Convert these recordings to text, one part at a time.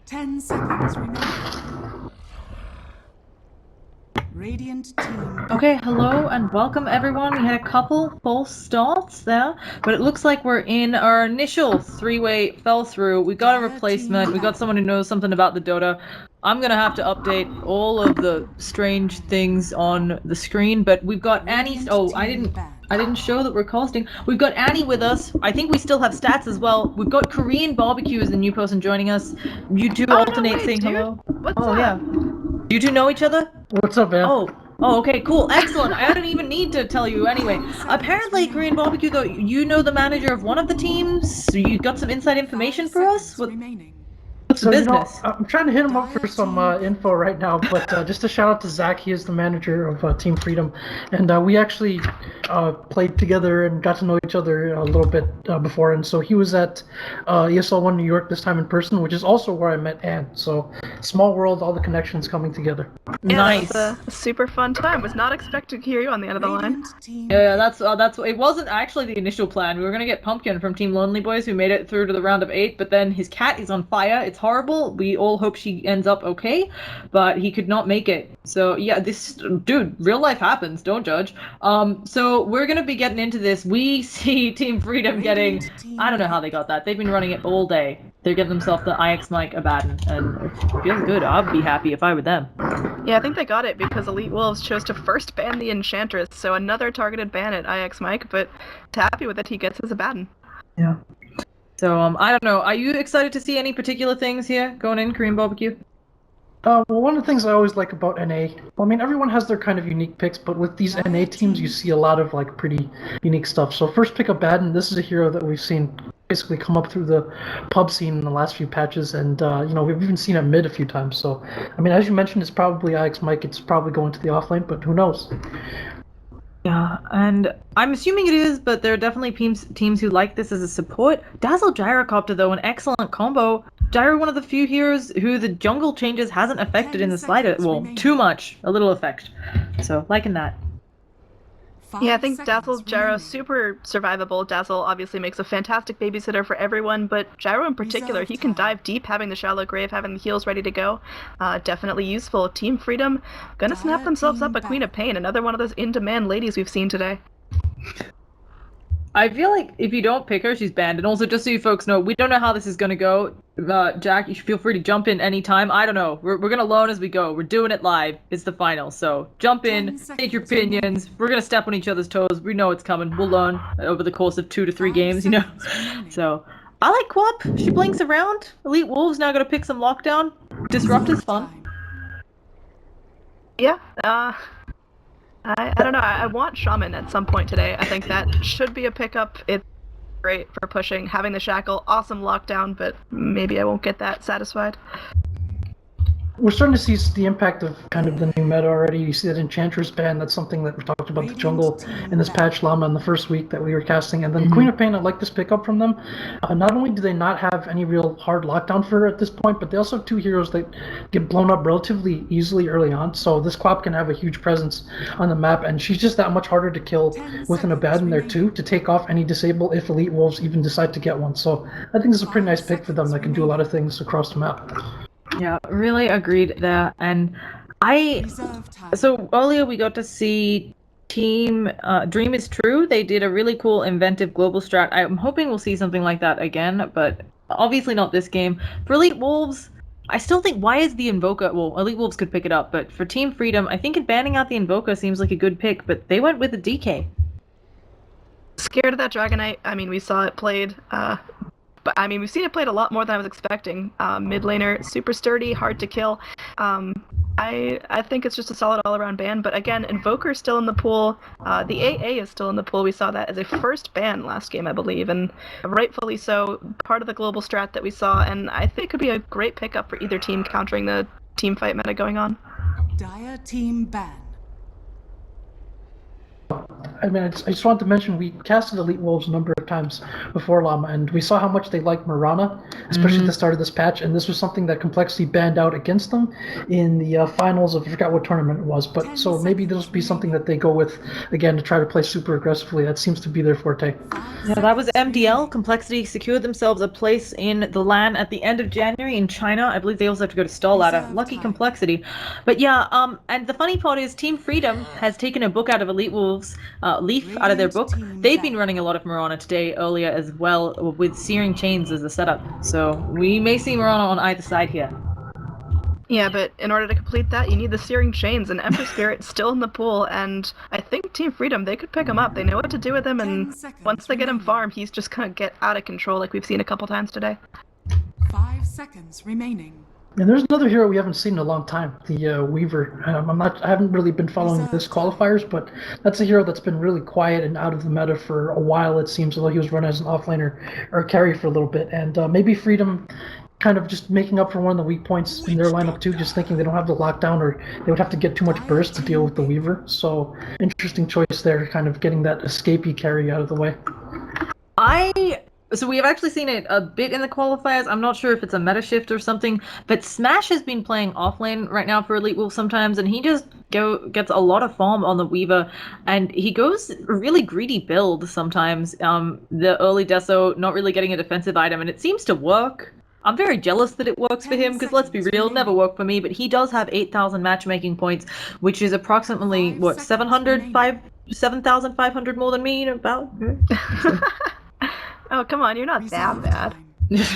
10 seconds remaining. Radiant team. Okay, hello and welcome everyone. We had a couple false starts there, but it looks like we're in our initial three-way fell through. We got a replacement. We got someone who knows something about the Dota. I'm gonna have to update all of the strange things on the screen, but we've got Annie. Oh, I didn't show that we're casting. We've got Annie with us. I think we still have stats as well. We've got Korean Barbecue as the new person joining us. You two alternate saying hello. What's up? Yeah. You two know each other? What's up, man? Oh, okay, cool, excellent. I don't even need to tell you anyway. Apparently, Korean Barbecue, though, you know the manager of one of the teams. So you got some inside information for us? What's the business? I'm trying to hit him up for some info right now, but just a shout out to Zach. He is the manager of Team Freedom, and we actually played together and got to know each other a little bit before. And so he was at ESL1 New York this time in person, which is also where I met Anne. So small world, all the connections coming together. Yeah, Nice. It was a super fun time. Was not expecting to hear you on the end of the line. Yeah, that's it wasn't actually the initial plan. We were gonna get Pumpkin from Team Lonely Boys, who made it through to the round of 8, but then his cat is on fire. It's horrible. We all hope she ends up okay, but he could not make it. So yeah, this dude, real life happens. Don't judge. So we're gonna be getting into this. We see Team Freedom getting, I don't know how they got that. They've been running it all day. They're getting themselves the IX Mike Abaddon, and it feels good. I'd be happy if I were them. Yeah, I think they got it because EWolves chose to first ban the Enchantress, so another targeted ban at IX Mike, but happy with it, he gets his Abaddon. Yeah. So, I don't know. Are you excited to see any particular things here going in Korean Barbecue? Well, one of the things I always like about NA, well, I mean, everyone has their kind of unique picks, but with these NA teams, you see a lot of, like, pretty unique stuff. So first pick up Baden. This is a hero that we've seen basically come up through the pub scene in the last few patches, and, you know, we've even seen it mid a few times. So, I mean, as you mentioned, it's probably IX Mike. It's probably going to the offlane, but who knows? Yeah, and I'm assuming it is, but there are definitely teams who like this as a support. Dazzle Gyrocopter, though, an excellent combo. Gyro, one of the few heroes who the jungle changes hasn't affected in the slightest. Well, too much. A little effect. So, liking that. Yeah, I think Dazzle, Gyro, super survivable. Dazzle obviously makes a fantastic babysitter for everyone, but Gyro in particular, he can dive deep, having the shallow grave, having the heals ready to go. Definitely useful. Team Freedom gonna snap themselves up a Queen of Pain, another one of those in-demand ladies we've seen today. I feel like if you don't pick her, she's banned. And also, just so you folks know, we don't know how this is going to go. Jack, you should feel free to jump in anytime. I don't know. We're going to learn as we go. We're doing it live. It's the final. So jump in, take your opinions. We're going to step on each other's toes. We know it's coming. We'll learn over the course of 2 to 3 games, you know. So I like Quap. She blinks around. EWolves now going to pick some lockdown. Disrupt is fun. Yeah, I don't know. I want Shaman at some point today. I think that should be a pickup. It's great for pushing. Having the Shackle, awesome lockdown, but maybe I won't get that satisfied. We're starting to see the impact of kind of the new meta already. You see that Enchantress ban, that's something that we talked about the jungle in this patch, Llama, in the first week that we were casting. And then Queen of Pain, I like this pickup from them. Not only do they not have any real hard lockdown for her at this point, but they also have 2 heroes that get blown up relatively easily early on. So this Quap can have a huge presence on the map, and she's just that much harder to kill with an Abaddon there too, to take off any disable if EWolves even decide to get one. So I think this is a pretty nice pick for them that can do a lot of things across the map. Yeah, really agreed there. And so earlier we got to see Team Dream is True. They did a really cool inventive global strat. I'm hoping we'll see something like that again, but obviously not this game. For EWolves, I still think, why is the Invoker, well, EWolves could pick it up, but for Team Freedom, I think banning out the Invoker seems like a good pick, but they went with the DK. Scared of that Dragonite. I mean, we saw it played, but I mean, we've seen it played a lot more than I was expecting. Mid laner, super sturdy, hard to kill. I think it's just a solid all-around ban, but again, Invoker's still in the pool. The AA is still in the pool. We saw that as a first ban last game, I believe, and rightfully so, part of the global strat that we saw, and I think it could be a great pickup for either team countering the team fight meta going on. Dire team ban. I mean, I just wanted to mention, we casted EWolves a number of times before Llama, and we saw how much they like Mirana, especially at the start of this patch, and this was something that Complexity banned out against them in the finals of, I forgot what tournament it was, but so maybe this will be something that they go with, again, to try to play super aggressively. That seems to be their forte. Yeah, that was MDL. Complexity secured themselves a place in the LAN at the end of January in China. I believe they also have to go to Stall Ladder. Reserve Lucky time. Complexity. But yeah, and the funny part is Team Freedom has taken a book out of EWolves, Leaf out of their Radiant book. team They've been ban. running a lot of Mirana today earlier as well, with Searing Chains as a setup. So we may see Mirana on either side here. Yeah, but in order to complete that, you need the Searing Chains, and Ember Spirit's still in the pool, and I think Team Freedom, they could pick him up. They know what to do with him, 10 and seconds once they get him remaining. farmed, he's just gonna get out of control like we've seen a couple times today. 5 seconds remaining. And there's another hero we haven't seen in a long time, the Weaver. I haven't really been following this qualifiers, but that's a hero that's been really quiet and out of the meta for a while. It seems, although he was running as an offlaner or carry for a little bit, and maybe Freedom kind of just making up for one of the weak points in their lineup too, just thinking they don't have the lockdown or they would have to get too much burst to deal with the Weaver. So interesting choice there, kind of getting that escapee carry out of the way. So we have actually seen it a bit in the qualifiers. I'm not sure if it's a meta shift or something, but Smash has been playing offlane right now for EWolves sometimes, and he just gets a lot of farm on the Weaver, and he goes a really greedy build sometimes. The early Deso not really getting a defensive item, and it seems to work. I'm very jealous that it works for 10 him, because let's be seconds real, remaining. never worked for me, but he does have 8,000 matchmaking points, which is approximately, 5 what, seconds 7,500 more than me, about? Oh, come on, you're not that Reserve bad.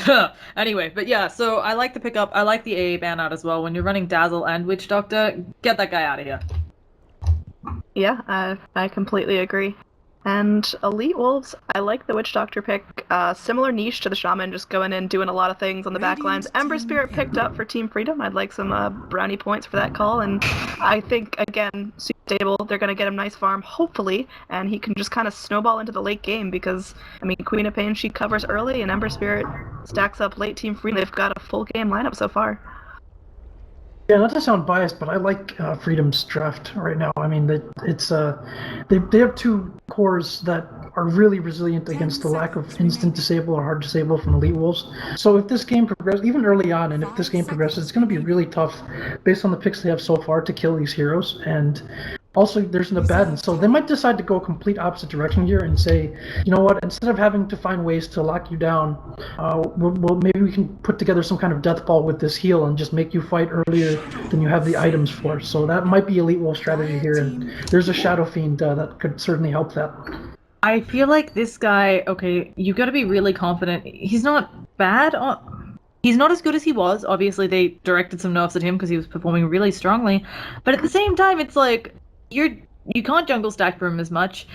time. Anyway, but yeah, so I like the pickup. I like the AA ban out as well. When you're running Dazzle and Witch Doctor, get that guy out of here. Yeah, I completely agree. And Elite Wolves, I like the Witch Doctor pick. Similar niche to the Shaman, just going in, doing a lot of things on the back lines. Radiant Ember team Spirit picked up for Team Freedom. I'd like some brownie points for that call. And I think, again, super stable. They're going to get him nice farm, hopefully. And he can just kind of snowball into the late game because, I mean, Queen of Pain, she covers early, and Ember Spirit stacks up late Team Freedom. They've got a full game lineup so far. Yeah, not to sound biased, but I like Freedom's draft right now. I mean, they have two cores that are really resilient against the lack of instant disable or hard disable from Elite Wolves. So if this game progresses, even early on, and if this game progresses, it's going to be really tough based on the picks they have so far to kill these heroes. And also, there's an Abaddon, so they might decide to go complete opposite direction here and say, you know what, instead of having to find ways to lock you down, maybe we can put together some kind of death ball with this heal and just make you fight earlier than you have the items for. So that might be Elite Wolf strategy here, and there's a Shadow Fiend that could certainly help that. I feel like this guy, okay, you got to be really confident. He's not bad. He's not as good as he was. Obviously, they directed some nerfs at him because he was performing really strongly. But at the same time, it's like, you can't jungle stack for him as much.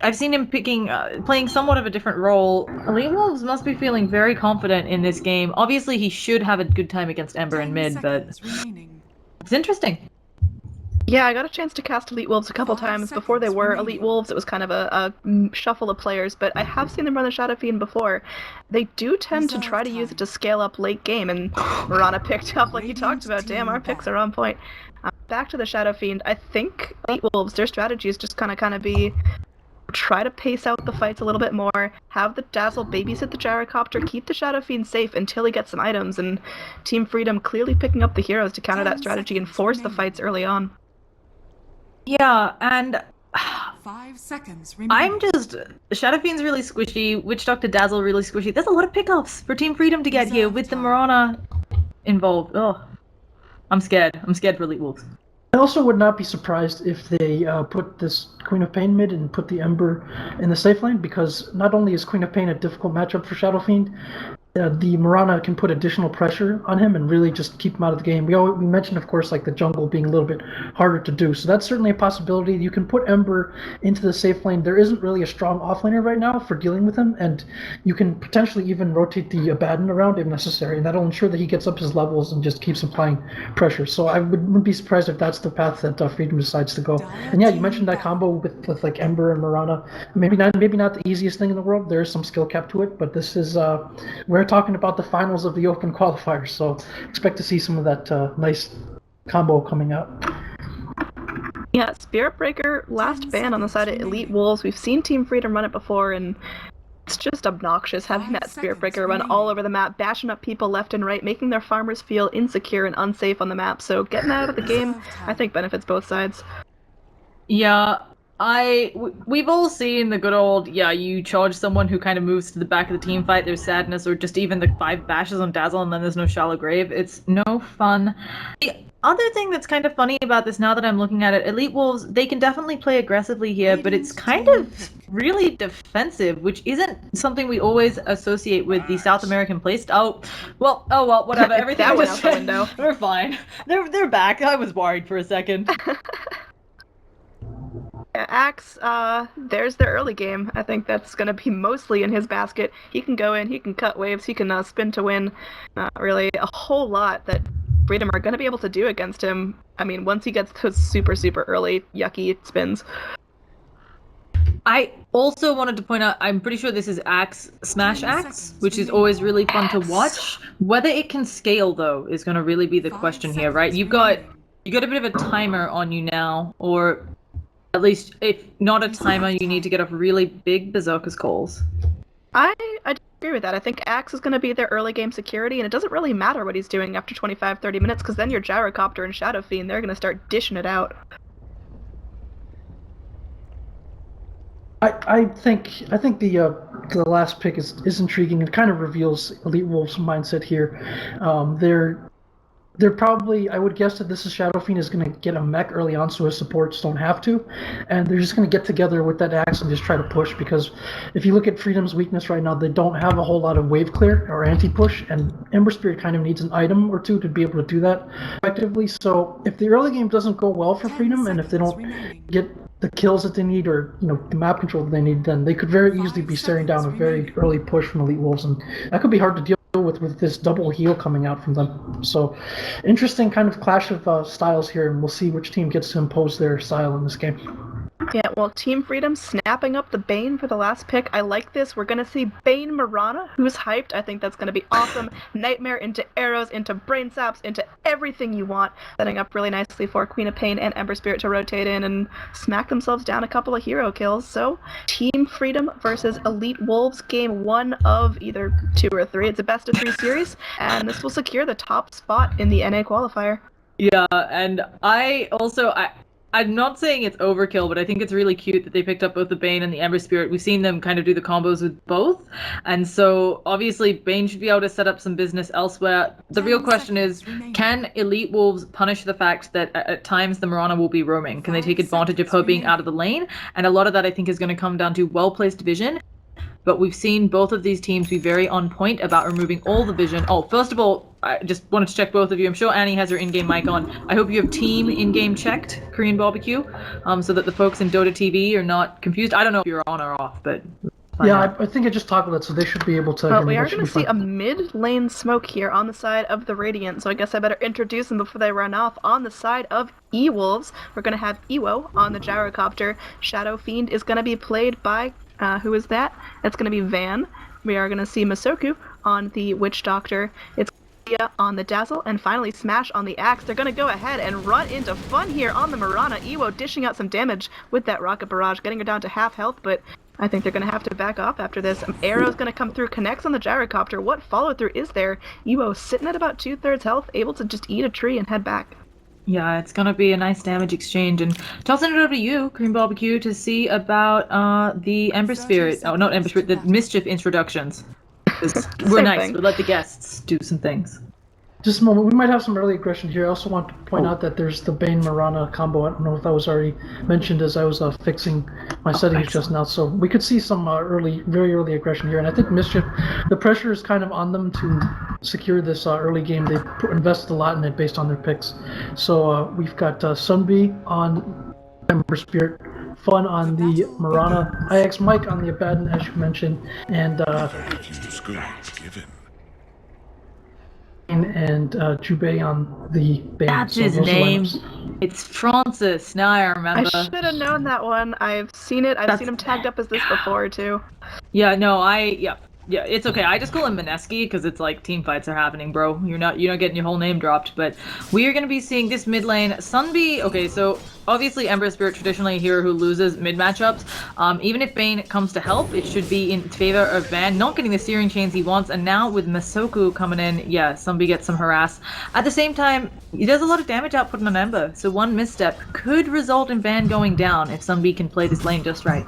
I've seen him playing somewhat of a different role. Elite Wolves must be feeling very confident in this game. Obviously, he should have a good time against Ember in mid, but it's interesting. Yeah, I got a chance to cast Elite Wolves a couple times. Before they were Elite Wolves, it was kind of a shuffle of players, but I have seen them run the Shadow Fiend before. They do tend to try to use it to scale up late game, and Mirana picked up like you talked about. Damn, our picks are on point. Back to the Shadow Fiend, I think Elite Wolves, their strategy is just kind of be try to pace out the fights a little bit more, have the Dazzle babysit the Gyrocopter, keep the Shadow Fiend safe until he gets some items, and Team Freedom clearly picking up the heroes to counter that strategy and force the fights early on. Yeah, and 5 seconds remaining. Shadow Fiend's really squishy, Witch Doctor Dazzle really squishy. There's a lot of pickups for Team Freedom to get here with the Mirana involved. Oh, I'm scared. I'm scared for Elite Wolves. I also would not be surprised if they put this Queen of Pain mid and put the Ember in the safe lane, because not only is Queen of Pain a difficult matchup for Shadow Fiend, the Mirana can put additional pressure on him and really just keep him out of the game. We mentioned, of course, like the jungle being a little bit harder to do, so that's certainly a possibility. You can put Ember into the safe lane. There isn't really a strong offlaner right now for dealing with him, and you can potentially even rotate the Abaddon around if necessary, and that'll ensure that he gets up his levels and just keeps applying pressure. So I wouldn't be surprised if that's the path that Freedom decides to go. And yeah, you mentioned that combo with like Ember and Mirana. Maybe not the easiest thing in the world. There is some skill cap to it, but this is we're talking about the finals of the Open Qualifiers, so expect to see some of that nice combo coming out. Yeah, Spirit Breaker, last ban on the side of Elite Wolves. We've seen Team Freedom run it before, and it's just obnoxious having that Spirit Breaker run all over the map, bashing up people left and right, making their farmers feel insecure and unsafe on the map. So getting out of the game, I think, benefits both sides. Yeah, We've all seen the good old, you charge someone who kind of moves to the back of the team fight, there's sadness, or just even the 5 bashes on Dazzle and then there's no shallow grave. It's no fun. The other thing that's kind of funny about this now that I'm looking at it, EWolves, they can definitely play aggressively here, but it's kind of really defensive, which isn't something we always associate with the South American playstyle. Oh well, whatever. Everything that I went just out the said, window. We're fine. They're back. I was worried for a second. Axe, there's their early game. I think that's going to be mostly in his basket. He can go in, he can cut waves, he can spin to win. Really a whole lot that Freedom are going to be able to do against him. I mean, once he gets those super, super early, yucky spins. I also wanted to point out, I'm pretty sure this is Axe Smash Axe, which is always really fun to watch. Whether it can scale, though, is going to really be the question here, right? You got a bit of a timer on you now, or at least, if not a timer, you need to get off really big Berserker's calls. I agree with that. I think Axe is going to be their early game security, and it doesn't really matter what he's doing after 25-30 minutes, because then your Gyrocopter and Shadow Fiend, they're going to start dishing it out. I think the last pick is intriguing. It kind of reveals EWolves' mindset here. They're probably, I would guess that this is Shadow Fiend is going to get a mech early on so his supports don't have to, and they're just going to get together with that Axe and just try to push, because if you look at Freedom's weakness right now, they don't have a whole lot of wave clear or anti-push, and Ember Spirit kind of needs an item or two to be able to do that effectively. So if the early game doesn't go well for Freedom, and if they don't get the kills that they need, or the map control that they need, then they could very easily be staring down a very early push from EWolves, and that could be hard to deal with this double heal coming out from them. So interesting kind of clash of styles here, and we'll see which team gets to impose their style in this game. Yeah, well, Team Freedom snapping up the Bane for the last pick. I like this. We're going to see Bane Mirana, who's hyped. I think that's going to be awesome. Nightmare into arrows, into brain saps, into everything you want. Setting up really nicely for Queen of Pain and Ember Spirit to rotate in and smack themselves down a couple of hero kills. So, Team Freedom versus EWolves, game 1 of either 2 or 3. It's a best of 3 series, and this will secure the top spot in the NA qualifier. Yeah, and I'm not saying it's overkill, but I think it's really cute that they picked up both the Bane and the Ember Spirit. We've seen them kind of do the combos with both. And so, obviously, Bane should be able to set up some business elsewhere. The real question is, can EWolves punish the fact that at times the Mirana will be roaming? Can they take advantage of her being out of the lane? And a lot of that, I think, is going to come down to well-placed vision. But we've seen both of these teams be very on point about removing all the vision. Oh, first of all, I just wanted to check both of you. I'm sure Annie has her in-game mic on. I hope you have team in-game checked, Korean Barbecue, so that the folks in Dota TV are not confused. I don't know if you're on or off, but... Yeah, I think I just toggled it, so they should be able to... But we are going to see a mid-lane smoke here on the side of the Radiant, so I guess I better introduce them before they run off. On the side of EWolves, we're going to have Ewo on the Gyrocopter. Shadow Fiend is going to be played by... who is that? It's going to be Van. We are going to see Masoku on the Witch Doctor. It's on the Dazzle, and finally Smash on the Axe. They're going to go ahead and run into fun here on the Mirana. Ewo dishing out some damage with that Rocket Barrage, getting her down to half health, but I think they're going to have to back off after this. Arrow's going to come through, connects on the Gyrocopter. What follow-through is there? Ewo sitting at about 2/3 health, able to just eat a tree and head back. Yeah, it's going to be a nice damage exchange. And tossing it over to you, Korean Barbecue, to see about the Ember Spirit. Oh, not Ember Spirit, the Mischief introductions. We're nice. Thing. We'll let the guests do some things. Just a moment. We might have some early aggression here. I also want to point out that there's the Bane Mirana combo. I don't know if that was already mentioned as I was fixing my settings just now. So we could see some very early aggression here. And I think Mischief, the pressure is kind of on them to secure this early game. They invested a lot in it based on their picks. So we've got Sunbee on Ember Spirit, Fun on the Mirana, IX Mike on the Abaddon, as you mentioned, and Jubei on the Bane. That's his name. It's Francis. Now I remember. I should have known that one. I've seen it. I've seen him tagged up as this before too. Yeah, no, yeah. Yeah, it's okay. I just call him Mineski because it's like team fights are happening, bro. You're not getting your whole name dropped, but we are gonna be seeing this mid lane. Sunby, okay, so obviously Ember Spirit traditionally a hero who loses mid matchups. Even if Bane comes to help, it should be in favor of Van not getting the searing chains he wants, and now with Masoku coming in, yeah, Sunby gets some harass. At the same time, he does a lot of damage output on Ember, so one misstep could result in Van going down if Sunby can play this lane just right.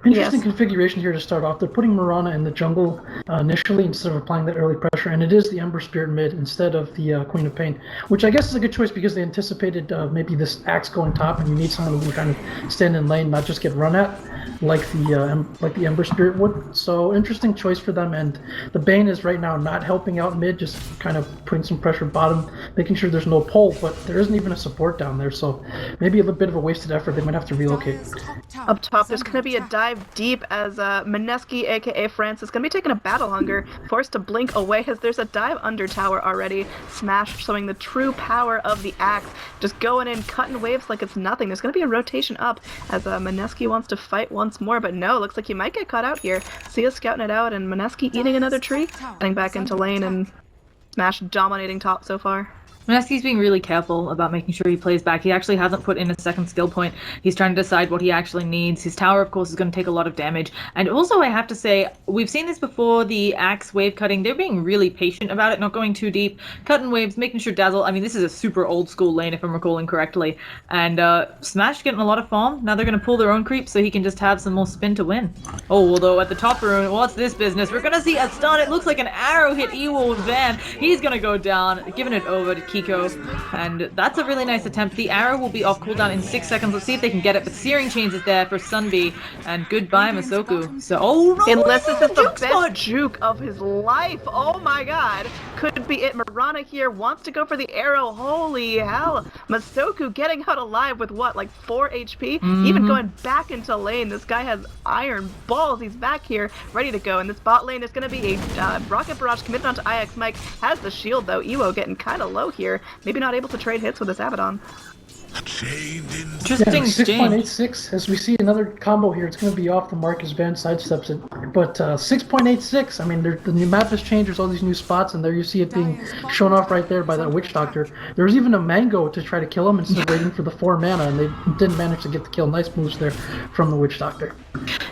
Interesting configuration here to start off. They're putting Mirana in the jungle initially instead of applying that early pressure, and it is the Ember Spirit mid instead of the Queen of Pain, which I guess is a good choice because they anticipated maybe this Axe going top, and you need someone who can kind of stand in lane, not just get run at like the Ember Spirit would. So interesting choice for them, and the Bane is right now not helping out mid, just kind of putting some pressure bottom, making sure there's no pull, but there isn't even a support down there, so maybe a little bit of a wasted effort. They might have to relocate. Up top, there's going to be a dive deep as Mineski, aka France, is going to be taking a battle hunger, forced to blink away as there's a dive under tower already. Smash showing the true power of the axe, just going in, cutting waves like it's nothing. There's going to be a rotation up as Mineski wants to fight once more, but no, looks like he might get caught out here. Sia scouting it out, and Mineski eating another tree, getting back into lane, and Smash dominating top so far. Mineski's being really careful about making sure he plays back. He actually hasn't put in a second skill point. He's trying to decide what he actually needs. His tower, of course, is going to take a lot of damage. And also, I have to say, we've seen this before, the Axe wave cutting. They're being really patient about it, not going too deep. Cutting waves, making sure Dazzle... I mean, this is a super old school lane, if I'm recalling correctly. And Smash getting a lot of farm. Now they're going to pull their own creep so he can just have some more spin to win. Oh, although at the top rune, what's this business? We're going to see a stun. It looks like an arrow hit EWolves Van. He's going to go down, giving it over to Kiko, and that's a really nice attempt. The arrow will be off cooldown in 6 seconds. Let's see if they can get it, but Searing Chains is there for Sunby, and goodbye Masoku. So, oh no! Unless this is the best spot. juke of his life. Oh my god. Could be it. Mirana here wants to go for the arrow. Holy hell. Masoku getting out alive with what, like 4 HP? Even going back into lane. This guy has iron balls. He's back here, ready to go. And this bot lane is going to be a rocket barrage committed onto IX. Mike has the shield though. Ewo getting kind of low here. Maybe not able to trade hits with this Abaddon. Interesting exchange. 6.86, as we see another combo here, it's going to be off the mark as Van sidesteps it. But 6.86, I mean, the new map has changed, there's all these new spots, and there you see it being shown off right there by that Witch Doctor. There was even a Mango to try to kill him instead of waiting for the 4 mana, and they didn't manage to get the kill. Nice moves there from the Witch Doctor.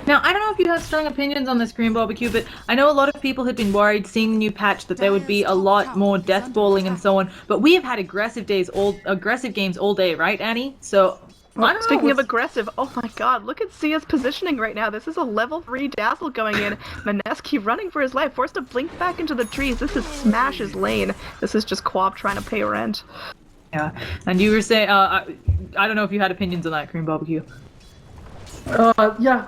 Now, I don't know if you have strong opinions on this Green Barbecue, but I know a lot of people had been worried seeing the new patch that there would be a lot more death balling and so on, but we have had aggressive games all day, right, Annie? So, well, speaking of aggressive, oh my god, look at Sia's positioning right now. This is a level 3 Dazzle going in. Mineski running for his life, forced to blink back into the trees. This is Smash's lane. This is just Quab trying to pay rent. Yeah, and you were saying, I don't know if you had opinions on that, Green Barbecue. Yeah,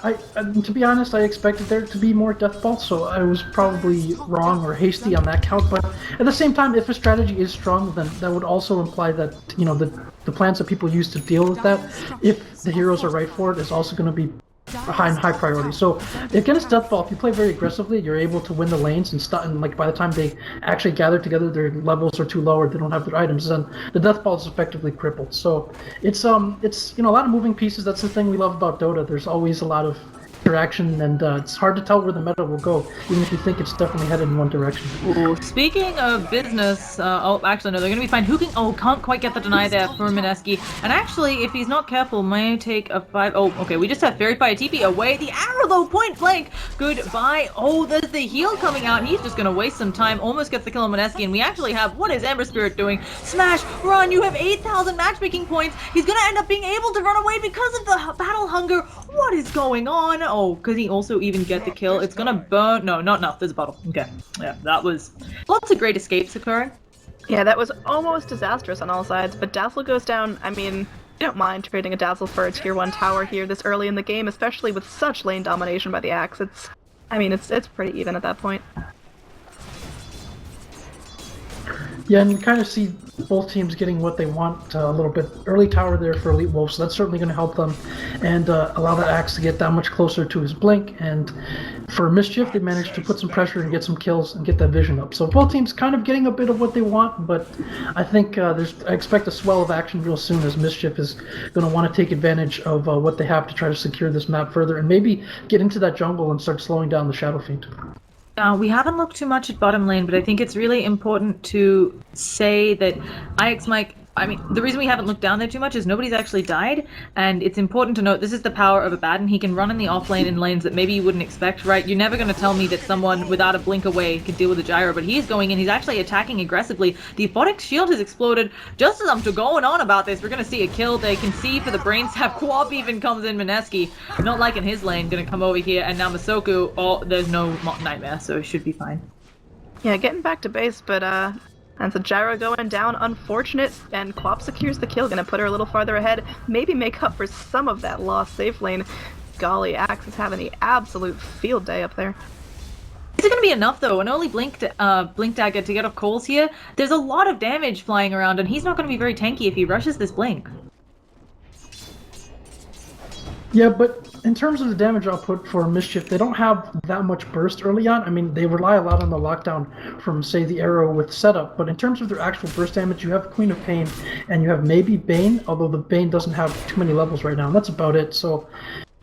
to be honest, I expected there to be more death balls, so I was probably wrong or hasty on that count. But at the same time, if a strategy is strong, then that would also imply that, you know, the plans that people use to deal with that, if the heroes are right for it, is also going to be high priority. So against Deathball, if you play very aggressively, you're able to win the lanes and like by the time they actually gather together, their levels are too low or they don't have their items, and the Deathball is effectively crippled. So it's you know, a lot of moving pieces. That's the thing we love about Dota. There's always a lot of interaction, and it's hard to tell where the meta will go, even if you think it's definitely headed in one direction. Ooh, speaking of business, oh, actually, no, they're going to be fine. Who can... Oh, can't quite get the deny there for Mineski. And actually, if he's not careful, may take a 5... Oh, okay, we just have Fairy Fire TP away. The arrow, though, point blank. Goodbye. Oh, there's the heal coming out, and he's just going to waste some time. Almost gets the kill on Mineski, and we actually have... What is Ember Spirit doing? Smash, run, you have 8,000 matchmaking points. He's going to end up being able to run away because of the battle hunger. What is going on? Oh, could he also even get the kill? It's gonna burn. No, not enough. There's a bottle. Okay. Yeah, that was lots of great escapes occurring. Yeah, that was almost disastrous on all sides, but Dazzle goes down. I mean, I don't mind trading a Dazzle for a tier 1 tower here this early in the game, especially with such lane domination by the Axe. It's pretty even at that point. Yeah, and you kind of see both teams getting what they want a little bit. Early tower there for EWolves, so that's certainly going to help them and allow that Axe to get that much closer to his blink. And for Mischief, they managed to put some pressure and get some kills and get that vision up. So both teams kind of getting a bit of what they want, but I think I expect a swell of action real soon as Mischief is going to want to take advantage of what they have to try to secure this map further and maybe get into that jungle and start slowing down the Shadow Fiend. We haven't looked too much at bottom lane, but I think it's really important to say that Mike, I mean, the reason we haven't looked down there too much is nobody's actually died, and it's important to note this is the power of Abaddon. He can run in the off lane in lanes that maybe you wouldn't expect, right? You're never going to tell me that someone without a blink away can deal with a gyro, but he's going in, he's actually attacking aggressively. The Aphotic shield has exploded. Just as I'm going on about this, we're going to see a kill. They can see for the brain tap. Quab even comes in, Mineski, not liking his lane, going to come over here, and now Masoku, oh, there's no Nightmare, so it should be fine. Yeah, getting back to base, but and so gyro going down, unfortunate, and Quap secures the kill, gonna put her a little farther ahead, maybe make up for some of that lost safe lane. Golly, Axe is having the absolute field day up there. Is it going to be enough, though? An early blink dagger to get off calls here? There's a lot of damage flying around, and he's not going to be very tanky if he rushes this blink. Yeah, but in terms of the damage output for Mischief, they don't have that much burst early on. I mean, they rely a lot on the lockdown from, say, the arrow with setup, but in terms of their actual burst damage, you have Queen of Pain, and you have maybe Bane, although the Bane doesn't have too many levels right now, and that's about it. So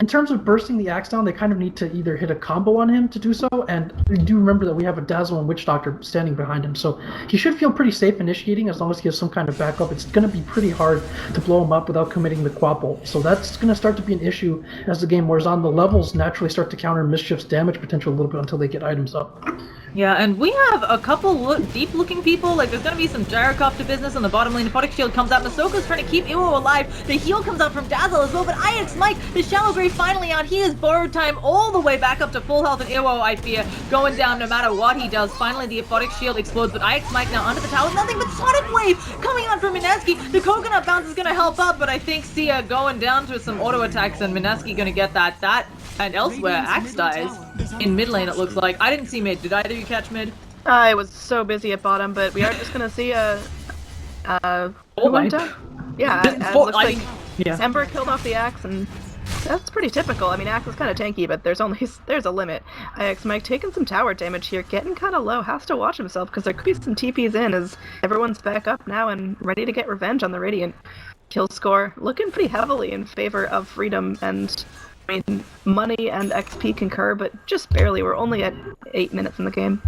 in terms of bursting the Axe down, they kind of need to either hit a combo on him to do so, and you do remember that we have a Dazzle and Witch Doctor standing behind him, so he should feel pretty safe initiating as long as he has some kind of backup. It's going to be pretty hard to blow him up without committing the Quapple, so that's going to start to be an issue as the game wears on. The levels naturally start to counter Mischief's damage potential a little bit until they get items up. Yeah, and we have a couple deep-looking people. Like, there's going to be some gyrocopter business on the bottom lane. Aphotic shield comes out. Masoko's trying to keep Iwo alive. The heal comes out from Dazzle as well, but Mike, the Shallow Grave finally out. He is borrowed time all the way back up to full health, and Iwo, I fear, going down no matter what he does. Finally, the Aphotic shield explodes, but Mike now under the tower with nothing but Sonic Wave coming out from Mineski. The Coconut Bounce is going to help up, but I think Sia going down to some auto attacks, and Mineski going to get that. And elsewhere, Axe dies. In mid lane, it looks like. I didn't see mid. Did either of you catch mid? I was so busy at bottom, but we are just gonna see who went down? Yeah, it looks like Ember killed off the Axe, and that's pretty typical. I mean, Axe is kind of tanky, but there's a limit. Mike taking some tower damage here, getting kind of low, has to watch himself because there could be some TPs in as everyone's back up now and ready to get revenge on the Radiant. Kill score looking pretty heavily in favor of Freedom, and I mean, money and XP concur, but just barely. We're only at 8 minutes in the game.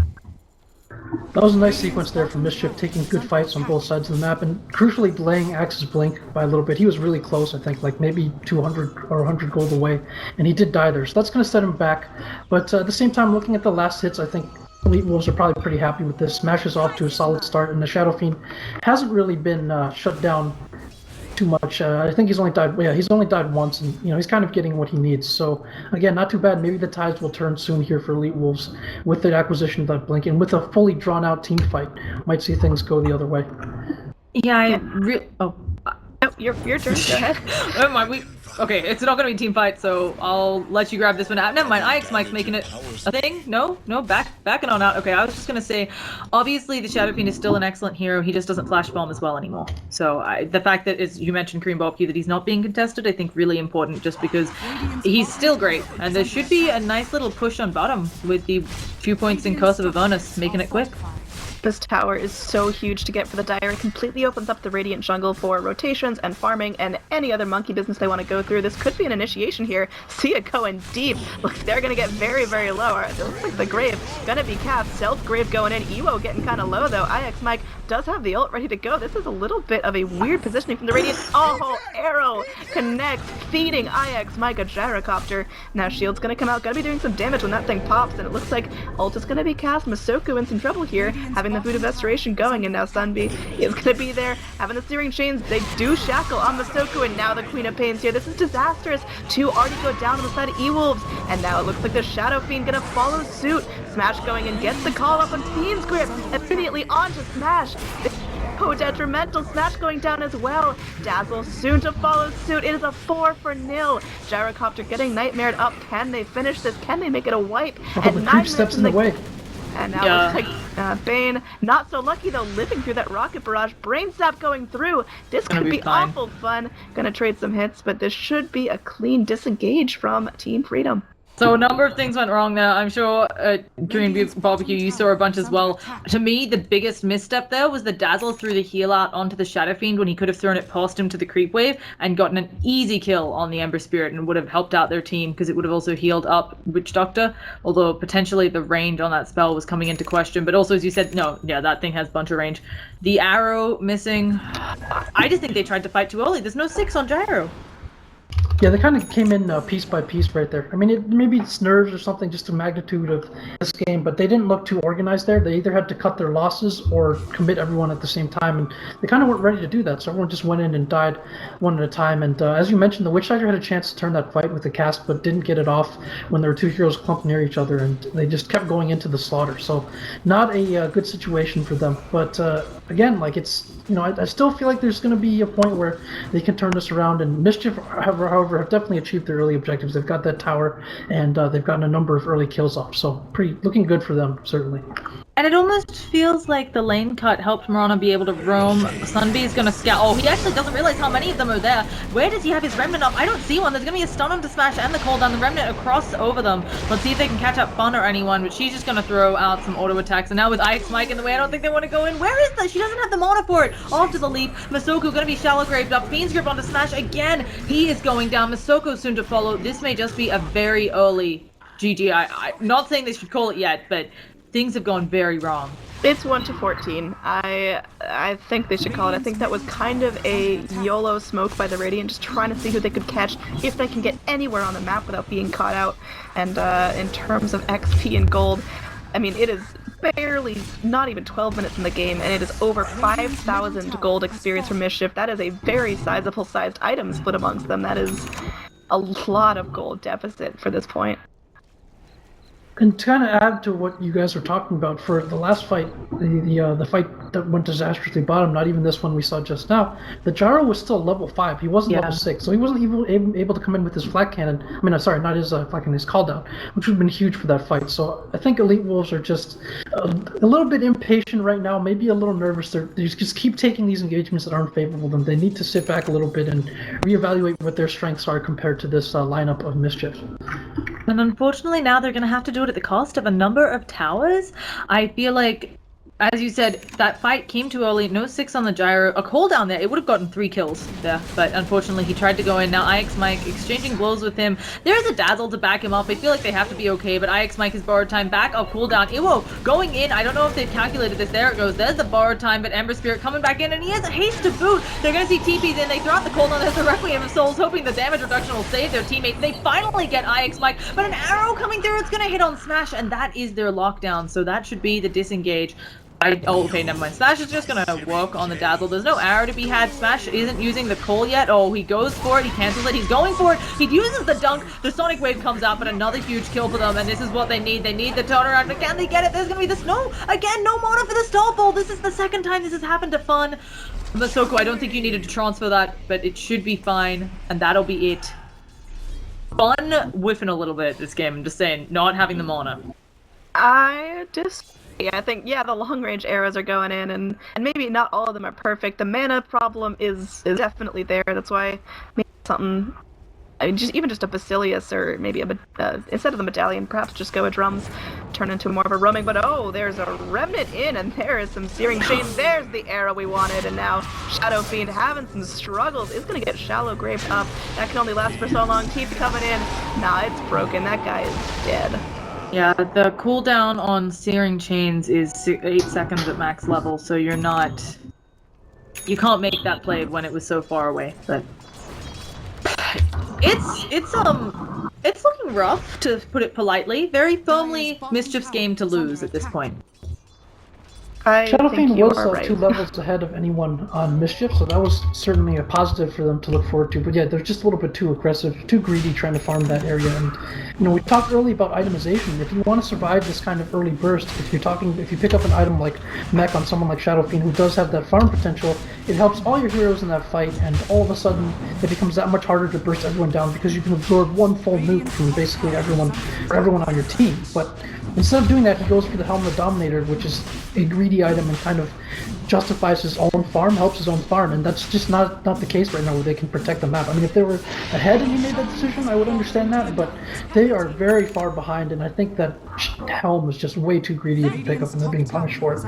That was a nice sequence there from Mischief, taking good fights on both sides of the map, and crucially delaying Axe's blink by a little bit. He was really close, I think, like maybe 200 or 100 gold away, and he did die there, so that's going to set him back. But at the same time, looking at the last hits, I think EWolves are probably pretty happy with this. Smash is off to a solid start, and the Shadow Fiend hasn't really been shut down too much. I think he's only died. Yeah, he's only died once, and he's kind of getting what he needs. So again, not too bad. Maybe the tides will turn soon here for EWolves with the acquisition of that blink, and with a fully drawn out team fight, might see things go the other way. Yeah, Oh, your turn. Go ahead. Never mind. Okay, it's not gonna be a team fight, so I'll let you grab this one out. Never mind, Mike's making it a thing. No, backing on out. Okay, I was just gonna say, obviously the Shadow Fiend is still an excellent hero. He just doesn't flash bomb as well anymore. So the fact that, as you mentioned, Kareem Bobke, that he's not being contested, I think really important, just because he's still great. And there should be a nice little push on bottom with the few points in Curse of Avernus, making it quick. This tower is so huge to get for the Dire. It completely opens up the Radiant jungle for rotations and farming and any other monkey business they want to go through. This could be an initiation here. See it going deep. Look, they're going to get very, very low. It looks like the Grave going to be capped. Stealth Grave going in. Ewo getting kind of low, though. Mike does have the ult ready to go. This is a little bit of a weird positioning from the Radiant. Oh, arrow connects, feeding Mike a gyrocopter. Now Shield's going to come out. Going to be doing some damage when that thing pops, and it looks like ult is going to be cast. Masoku in some trouble here, having the Voodoo Restoration going, and now Sunby is going to be there, having the Searing Chains. They do shackle on Masoku, and now the Queen of Pain's here. This is disastrous. 2 already go down on the side of EWolves, and now it looks like the Shadow Fiend going to follow suit. Smash going and gets the call up on Fiend's Grip, immediately onto Smash. Oh, detrimental. Smash going down as well. Dazzle soon to follow suit. It is a 4-0. Gyrocopter getting nightmared up. Can they finish this? Can they make it a wipe? Oh, the creep steps in the way. And now it looks like Bane, not so lucky though, living through that rocket barrage. Brain Sap going through. This Gonna could be be fine. awful fun. Gonna trade some hits, but this should be a clean disengage from Team Freedom. So a number of things went wrong there. I'm sure during barbecue you saw a bunch as well. To me, the biggest misstep there was the dazzle threw the heal out onto the Shadow Fiend when he could have thrown it past him to the creep wave and gotten an easy kill on the Ember Spirit and would have helped out their team because it would have also healed up Witch Doctor. Although potentially the range on that spell was coming into question. But also, as you said, no, yeah, that thing has a bunch of range. The arrow missing. I just think they tried to fight too early. There's no 6 on Gyro. Yeah, they kind of came in piece by piece right there. I mean, maybe it's nerves or something, just the magnitude of this game, but they didn't look too organized there. They either had to cut their losses or commit everyone at the same time, and they kind of weren't ready to do that, so everyone just went in and died one at a time. And as you mentioned, the Witch Doctor had a chance to turn that fight with the cast, but didn't get it off when there were two heroes clumped near each other, and they just kept going into the slaughter. So not a good situation for them. But again, like it's, I still feel like there's going to be a point where they can turn this around, and Mischief, however, have definitely achieved their early objectives. They've got that tower, and they've gotten a number of early kills off, so looking good for them, certainly. And it almost feels like the lane cut helped Marana be able to roam. Sunbee is going to scout. Oh, he actually doesn't realize how many of them are there. Where does he have his Remnant up? I don't see one. There's going to be a stun on to smash and the cooldown. The Remnant across over them. Let's see if they can catch up Fun or anyone, but she's just going to throw out some auto attacks. And now with Ike's Mike in the way, I don't think they want to go in. Where is that? She doesn't have the mana for it. Off to the leap. Masoko going to be shallow graved up. Fiend's Grip onto smash again. He is going down. Masoko soon to follow. This may just be a very early GG. I'm not saying they should call it yet, but things have gone very wrong. It's 1-14. I think they should call it. I think that was kind of a YOLO smoke by the Radiant, just trying to see who they could catch if they can get anywhere on the map without being caught out. And in terms of XP and gold, I mean, it is barely, not even 12 minutes in the game, and it is over 5,000 gold experience from Mischief. That is a very sizable sized item split amongst them. That is a lot of gold deficit for this point. And to kind of add to what you guys were talking about, for the last fight, the fight that went disastrously bottom, not even this one we saw just now, the Gyro was still level 5. He wasn't level 6, so he wasn't even able to come in with his flat cannon. I mean, sorry, not his flat cannon, his call down, which would have been huge for that fight. So I think EWolves are just a little bit impatient right now, maybe a little nervous. They just keep taking these engagements that aren't favorable to them. They need to sit back a little bit and reevaluate what their strengths are compared to this lineup of Mischief. And unfortunately now they're going to have to do it at the cost of a number of towers. I feel like, as you said, that fight came too early. No 6 on the Gyro. A cooldown there. It would have gotten 3 kills there. But unfortunately, he tried to go in. Now IX Mike exchanging blows with him. There's a Dazzle to back him up. I feel like they have to be okay. But IX Mike is borrowed time back. Oh, cooldown. Iwo going in. I don't know if they've calculated this. There it goes. There's the borrowed time. But Ember Spirit coming back in. And he has a haste to boot. They're going to see TPs in. They throw out the cooldown. There's the Requiem of Souls, hoping the damage reduction will save their teammates. They finally get IX Mike. But an arrow coming through. It's going to hit on Smash. And that is their lockdown. So that should be the disengage. Oh, okay, never mind. Smash is just gonna work on the Dazzle. There's no arrow to be had. Smash isn't using the Coal yet. Oh, he goes for it. He cancels it. He's going for it. He uses the dunk. The Sonic Wave comes out, but another huge kill for them, and this is what they need. They need the turnaround. But can they get it? There's gonna be the snow. Again, no mana for the Starfall. This is the second time this has happened to Fun. Masoko, I don't think you needed to transfer that, but it should be fine, and that'll be it. Fun whiffing a little bit this game. I'm just saying, not having the mana. I think, the long-range arrows are going in, and maybe not all of them are perfect. The mana problem is definitely there. That's why maybe something, I mean, just a Basilius, or maybe instead of the Medallion, perhaps just go with drums, turn into more of a roaming. But oh, there's a Remnant in, and there is some Searing Chain. There's the arrow we wanted, and now Shadow Fiend having some struggles. Is going to get shallow graved up. That can only last for so long. Teeth coming in. Nah, it's broken. That guy is dead. Yeah, the cooldown on Searing Chains is 8 seconds at max level, so you can't make that play when it was so far away. But it's looking rough, to put it politely. Very firmly Mischief's game to lose at this point. Shadow Fiend was right. 2 levels ahead of anyone on Mischief, so that was certainly a positive for them to look forward to. But yeah, they're just a little bit too aggressive, too greedy trying to farm that area. And we talked early about itemization. If you want to survive this kind of early burst, if you pick up an item like Mech on someone like Shadow Fiend who does have that farm potential, it helps all your heroes in that fight, and all of a sudden it becomes that much harder to burst everyone down because you can absorb one full nuke from basically everyone on your team. But instead of doing that, he goes for the Helm of the Dominator, which is a greedy item and kind of justifies his own farm, helps his own farm, and that's just not the case right now where they can protect the map. I mean, if they were ahead and he made that decision, I would understand that, but they are very far behind, and I think that Helm is just way too greedy to pick up and they're being punished for it.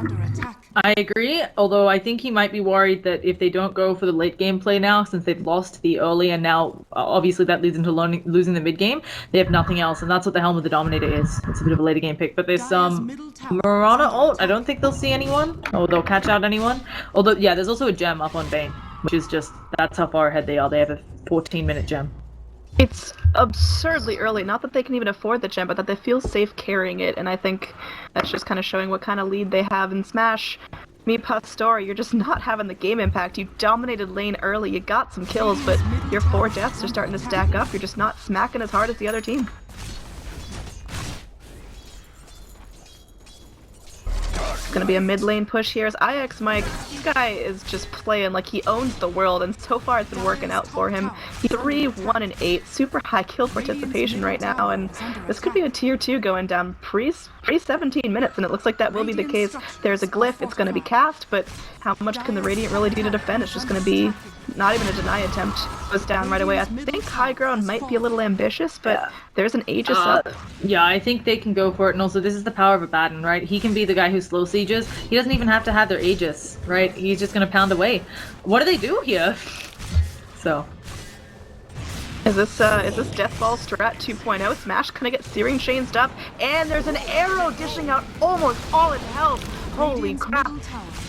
I agree, although I think he might be worried that if they don't go for the late game play now, since they've lost the early and now obviously that leads into losing the mid game, they have nothing else, and that's what the Helm of the Dominator is. It's a bit of a later game pick, but there's some Mirana ult. I don't think they'll see anyone, or they'll catch out anyone. Although, yeah, there's also a gem up on Bane, which is just, that's how far ahead they are. They have a 14-minute gem. It's absurdly early. Not that they can even afford the gem, but that they feel safe carrying it, and I think that's just kind of showing what kind of lead they have in Smash. Me, Pastor, you're just not having the game impact. You dominated lane early, you got some kills, but your 4 deaths are starting to stack up. You're just not smacking as hard as the other team. It's gonna be a mid lane push here as IX Mike. This guy is just playing like he owns the world, and so far it's been working out for him. He's 3-1-8, super high kill participation right now, and this could be a tier 2 going down pre 17 minutes, and it looks like that will be the case. There's a glyph, it's gonna be cast, but how much can the Radiant really do to defend? It's just gonna be not even a deny attempt. Goes down right away. I think high ground might be a little ambitious, but there's an Aegis up. Yeah, I think they can go for it, and also this is the power of Abaddon, right? He can be the guy who slow sieges. He doesn't even have to have their Aegis, right? He's just gonna pound away. What do they do here? So. Is this Deathball Strat 2.0? Smash gonna get Searing Chainsed up, and there's an arrow dishing out almost all its health. Holy crap.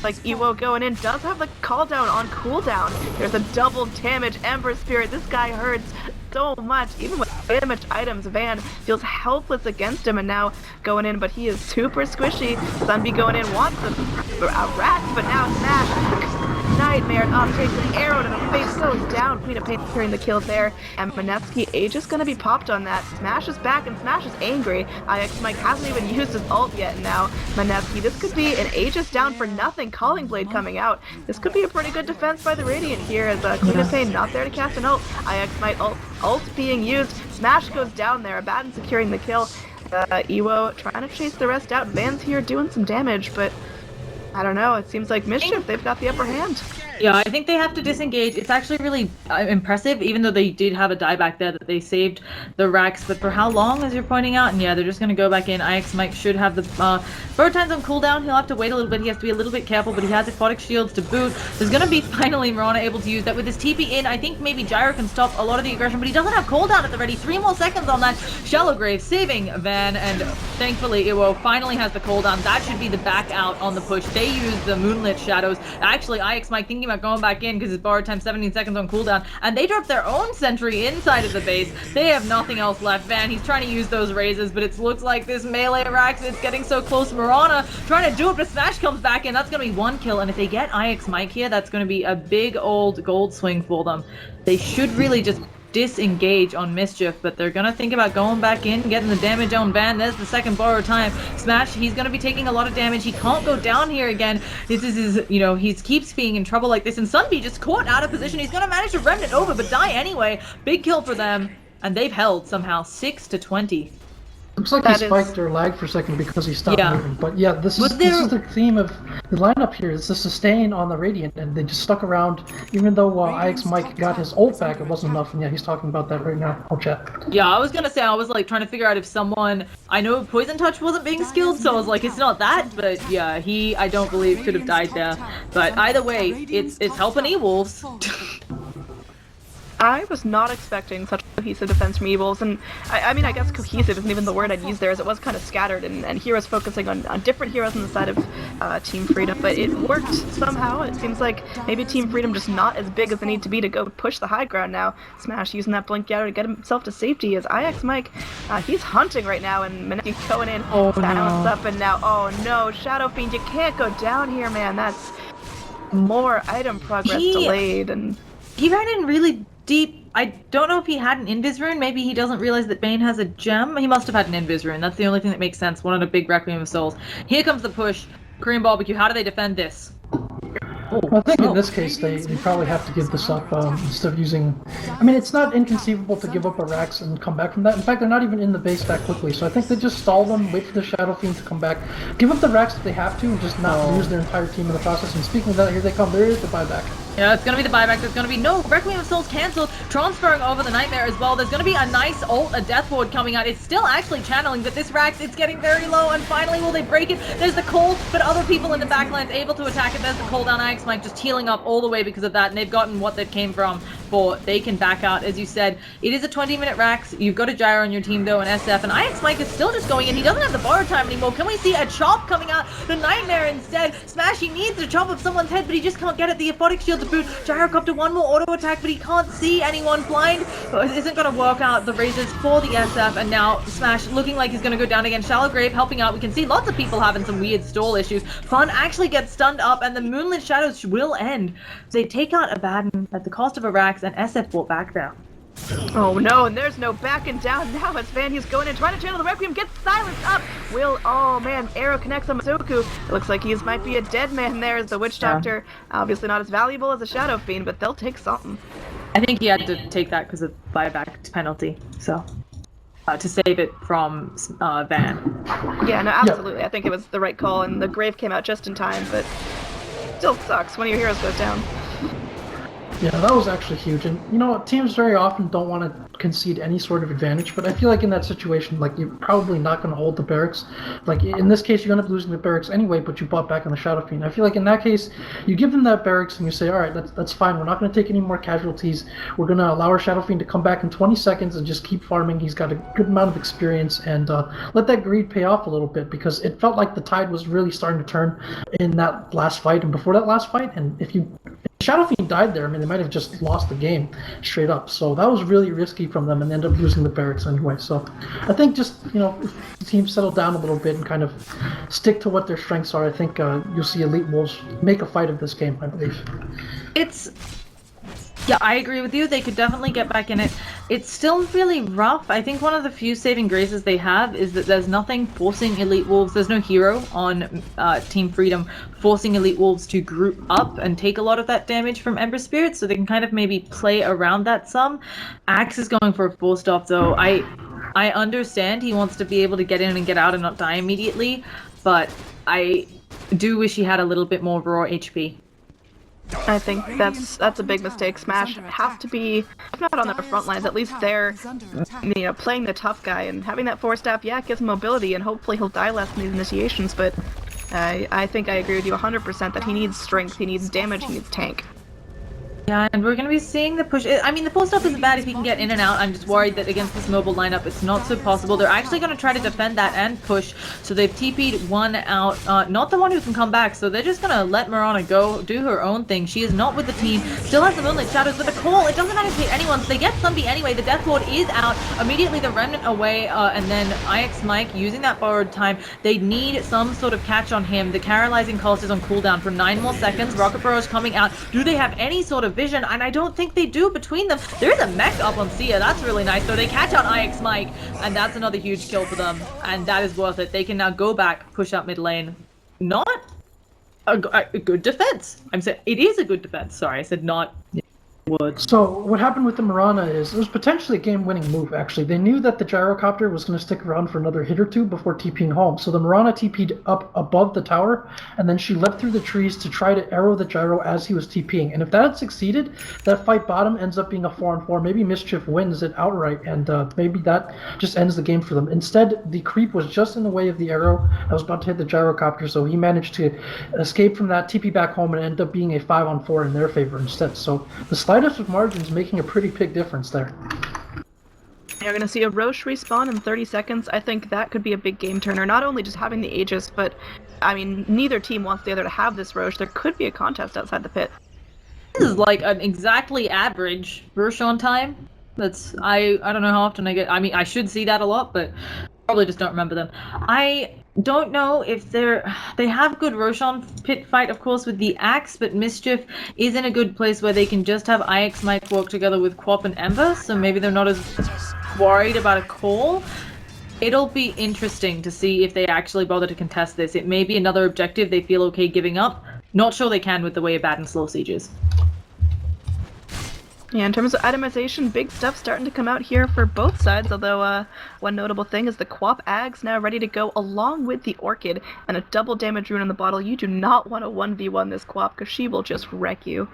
Like, Ewo going in does have the call down on cooldown. There's a double damage Ember Spirit. This guy hurts so much. Even with damaged items, Van feels helpless against him, and now going in, but he is super squishy. Sunby going in wants a rat, but now Smash Nightmare takes an arrow to the face, goes down. Queen of Pain securing the kill there, and Manevsky Aegis gonna be popped on that. Smash is back, and Smash is angry. IX Mike hasn't even used his ult yet, and now Manevsky. This could be an Aegis down for nothing. Calling Blade coming out. This could be a pretty good defense by the Radiant here, as Queen of Pain not there to cast an ult. IX Mike ult being used. Smash goes down there. Abaddon securing the kill. Ewo trying to chase the rest out. Van's here doing some damage, but I don't know, it seems like Mischief, they've got the upper hand. Yeah, I think they have to disengage. It's actually really impressive, even though they did have a dieback there, that they saved the racks. But for how long, as you're pointing out? And yeah, they're just going to go back in. IX Mike should have the bird times on cooldown. He'll have to wait a little bit. He has to be a little bit careful, but he has aquatic shields to boot. There's going to be finally Mirana able to use that with his TP in. I think maybe Gyro can stop a lot of the aggression, but he doesn't have cooldown at the ready. 3 more seconds on that. Shallow Grave saving Van, and thankfully Iwo finally has the cooldown. That should be the back out on the push. They use the Moonlit Shadows. Actually, IX Mike thinking about going back in because his borrowed time 17 seconds on cooldown, and they drop their own sentry inside of the base. They have nothing else left. Van, he's trying to use those raises, but it looks like this melee Rax, it's getting so close. Mirana trying to do it, but Smash comes back in. That's going to be 1 kill, and if they get IX Mike here, that's going to be a big old gold swing for them. They should really just disengage on Mischief, but they're gonna think about going back in, getting the damage on Van. There's the second borrowed time. Smash, he's gonna be taking a lot of damage. He can't go down here again. This is his, you know, he keeps being in trouble like this, and Sunby just caught out of position. He's gonna manage to remnant over, but die anyway. Big kill for them, and they've held somehow 6-20. Looks like he spiked or lagged for a second because he stopped moving. But yeah, this is the theme of the lineup here. It's the sustain on the Radiant, and they just stuck around. Even though IX Mike got his ult back, it wasn't enough. And yeah, he's talking about that right now. I'll chat. Yeah, I was gonna say, I was like trying to figure out if someone, I know Poison Touch wasn't being skilled, so I was like, it's not that. But yeah, he, I don't believe, could have died there. But either way, it's helping EWolves. I was not expecting such a cohesive defense from EWolves, and I mean, I guess cohesive isn't even the word I'd use there, as it was kind of scattered, and heroes focusing on different heroes on the side of Team Freedom, but it worked somehow. It seems like maybe Team Freedom just not as big as they need to be to go push the high ground now. Smash using that blink arrow to get himself to safety as IX Mike, he's hunting right now, and Maneki going in, balance up, and now, oh no, Shadow Fiend, you can't go down here, man. That's more item progress delayed, and he ran in really deep. I don't know if he had an invis rune. Maybe he doesn't realize that Bane has a gem. He must have had an invis rune. That's the only thing that makes sense. Wanted a big Requiem of Souls. Here comes the push. Korean barbecue. How do they defend this? Well, I think in this case they probably have to give this up instead of using. I mean, it's not inconceivable to give up a Rax and come back from that. In fact, they're not even in the base that quickly, so I think they just stall them, wait for the Shadow Fiend to come back, give up the Rax if they have to, and just not lose their entire team in the process. And speaking of that, here they come. There is the buyback. Yeah, it's gonna be the buyback. There's gonna be no Requiem of Souls cancelled, transferring over the Nightmare as well. There's gonna be a nice ult, a Death Ward coming out. It's still actually channeling, but this Rax, it's getting very low, and finally will they break it? There's the call, but other people in the backline's able to attack it. There's the call down. Ix Mike just healing up all the way because of that, and they've gotten what they came from. They can back out, as you said. It is a 20-minute Rax. You've got a Gyro on your team, though, and SF, and Ix Mike is still just going in. He doesn't have the borrow time anymore. Can we see a chop coming out? The Nightmare instead. Smash, he needs to chop off someone's head, but he just can't get it. The Aphotic Shield to boot. Gyrocopter, one more auto attack, but he can't see anyone. Blind isn't going to work out the raises for the SF, and now Smash looking like he's going to go down again. Shallow Grave helping out. We can see lots of people having some weird stall issues. Fun actually gets stunned up, and the Moonlit Shadows will end. They take out Abaddon at the cost of a Rax, and SF brought back down. Oh no, and there's no backing down now as Van Hughes going in, trying to channel the Requiem, gets silenced up. Oh man, arrow connects on Mizoku. It looks like he might be a dead man there as the Witch Doctor. Obviously not as valuable as a Shadow Fiend, but they'll take something. I think he had to take that because of buyback penalty, so to save it from Van. Yeah, no, absolutely. I think it was the right call, and the Grave came out just in time, but still sucks when your heroes goes down. Yeah, that was actually huge. And, you know, teams very often don't want to concede any sort of advantage, but I feel like in that situation, like, you're probably not going to hold the barracks. Like, in this case, you end up losing the barracks anyway, but you bought back on the Shadow Fiend. I feel like in that case, you give them that barracks and you say, all right, that's fine. We're not going to take any more casualties. We're going to allow our Shadow Fiend to come back in 20 seconds and just keep farming. He's got a good amount of experience, and let that greed pay off a little bit, because it felt like the tide was really starting to turn in that last fight and before that last fight. And if Shadow Fiend died there, I mean, they might have just lost the game straight up. So that was really risky from them, and they ended up losing the barracks anyway. So I think just, you know, if the team settle down a little bit and kind of stick to what their strengths are, I think you'll see EWolves make a fight of this game, I believe. Yeah, I agree with you. They could definitely get back in it. It's still really rough. I think one of the few saving graces they have is that there's nothing forcing EWolves. There's no hero on Team Freedom forcing EWolves to group up and take a lot of that damage from Ember Spirit, so they can kind of maybe play around that some. Axe is going for a full stop, though. I understand he wants to be able to get in and get out and not die immediately, but I do wish he had a little bit more raw HP. I think that's a big mistake. Smash have to be, if not on their front lines, at least they're, you know, playing the tough guy and having that 4-staff. Yeah, it gives him mobility, and hopefully he'll die less in these initiations. But I think I agree with you 100% that he needs strength, he needs damage, he needs tank. Yeah, and we're going to be seeing the push. I mean, the full stop isn't bad if he can get in and out. I'm just worried that against this mobile lineup, it's not so possible. They're actually going to try to defend that and push. So they've TP'd one out, not the one who can come back. So they're just going to let Mirana go, do her own thing. She is not with the team. Still has the Moonlit Shadows, but the call, it doesn't matter to hit anyone. So they get Sunbeam anyway. The Death Ward is out. Immediately the Remnant away, and then Ix Mike using that borrowed time. They need some sort of catch on him. The Paralyzing Cult is on cooldown for 9 more seconds. Rocket Barrage coming out. Do they have any sort of vision? And I don't think they do between them. There's a mech up on Sia. That's really nice. So they catch out Ix Mike, and that's another huge kill for them. And that is worth it. They can now go back, push up mid lane. Not a good defense. I'm saying it is a good defense. Sorry, I said not. Would. So what happened with the Mirana is it was potentially a game-winning move, actually. They knew that the Gyrocopter was going to stick around for another hit or two before TPing home. So the Mirana TP'd up above the tower, and then she leapt through the trees to try to arrow the Gyro as he was TPing. And if that had succeeded, that fight bottom ends up being a 4-on-4. Maybe Mischief wins it outright, and maybe that just ends the game for them. Instead, the creep was just in the way of the arrow that was about to hit the Gyrocopter, so he managed to escape from that, TP back home, and end up being a 5-on-4 in their favor instead. So the slightest of margins making a pretty big difference there. You're going to see a Roche respawn in 30 seconds. I think that could be a big game turner. Not only just having the Aegis, but, I mean, neither team wants the other to have this Roche. There could be a contest outside the pit. This is like an exactly average Roshan time. That's, I don't know how often I get, I mean, I should see that a lot, but probably just don't remember them. I don't know if they have good Roshan pit fight, of course, with the Axe, but Mischief is in a good place where they can just have Ix Mike work together with Quap and Ember, so maybe they're not as worried about a call. It'll be interesting to see if they actually bother to contest this. It may be another objective they feel okay giving up, Not sure they can with the way bad and slow Siege is. Yeah, in terms of itemization, big stuff starting to come out here for both sides, although one notable thing is the Quap Ag's now ready to go along with the Orchid, and a double damage rune on the bottle. You do not want to 1v1 this Quap, because she will just wreck you.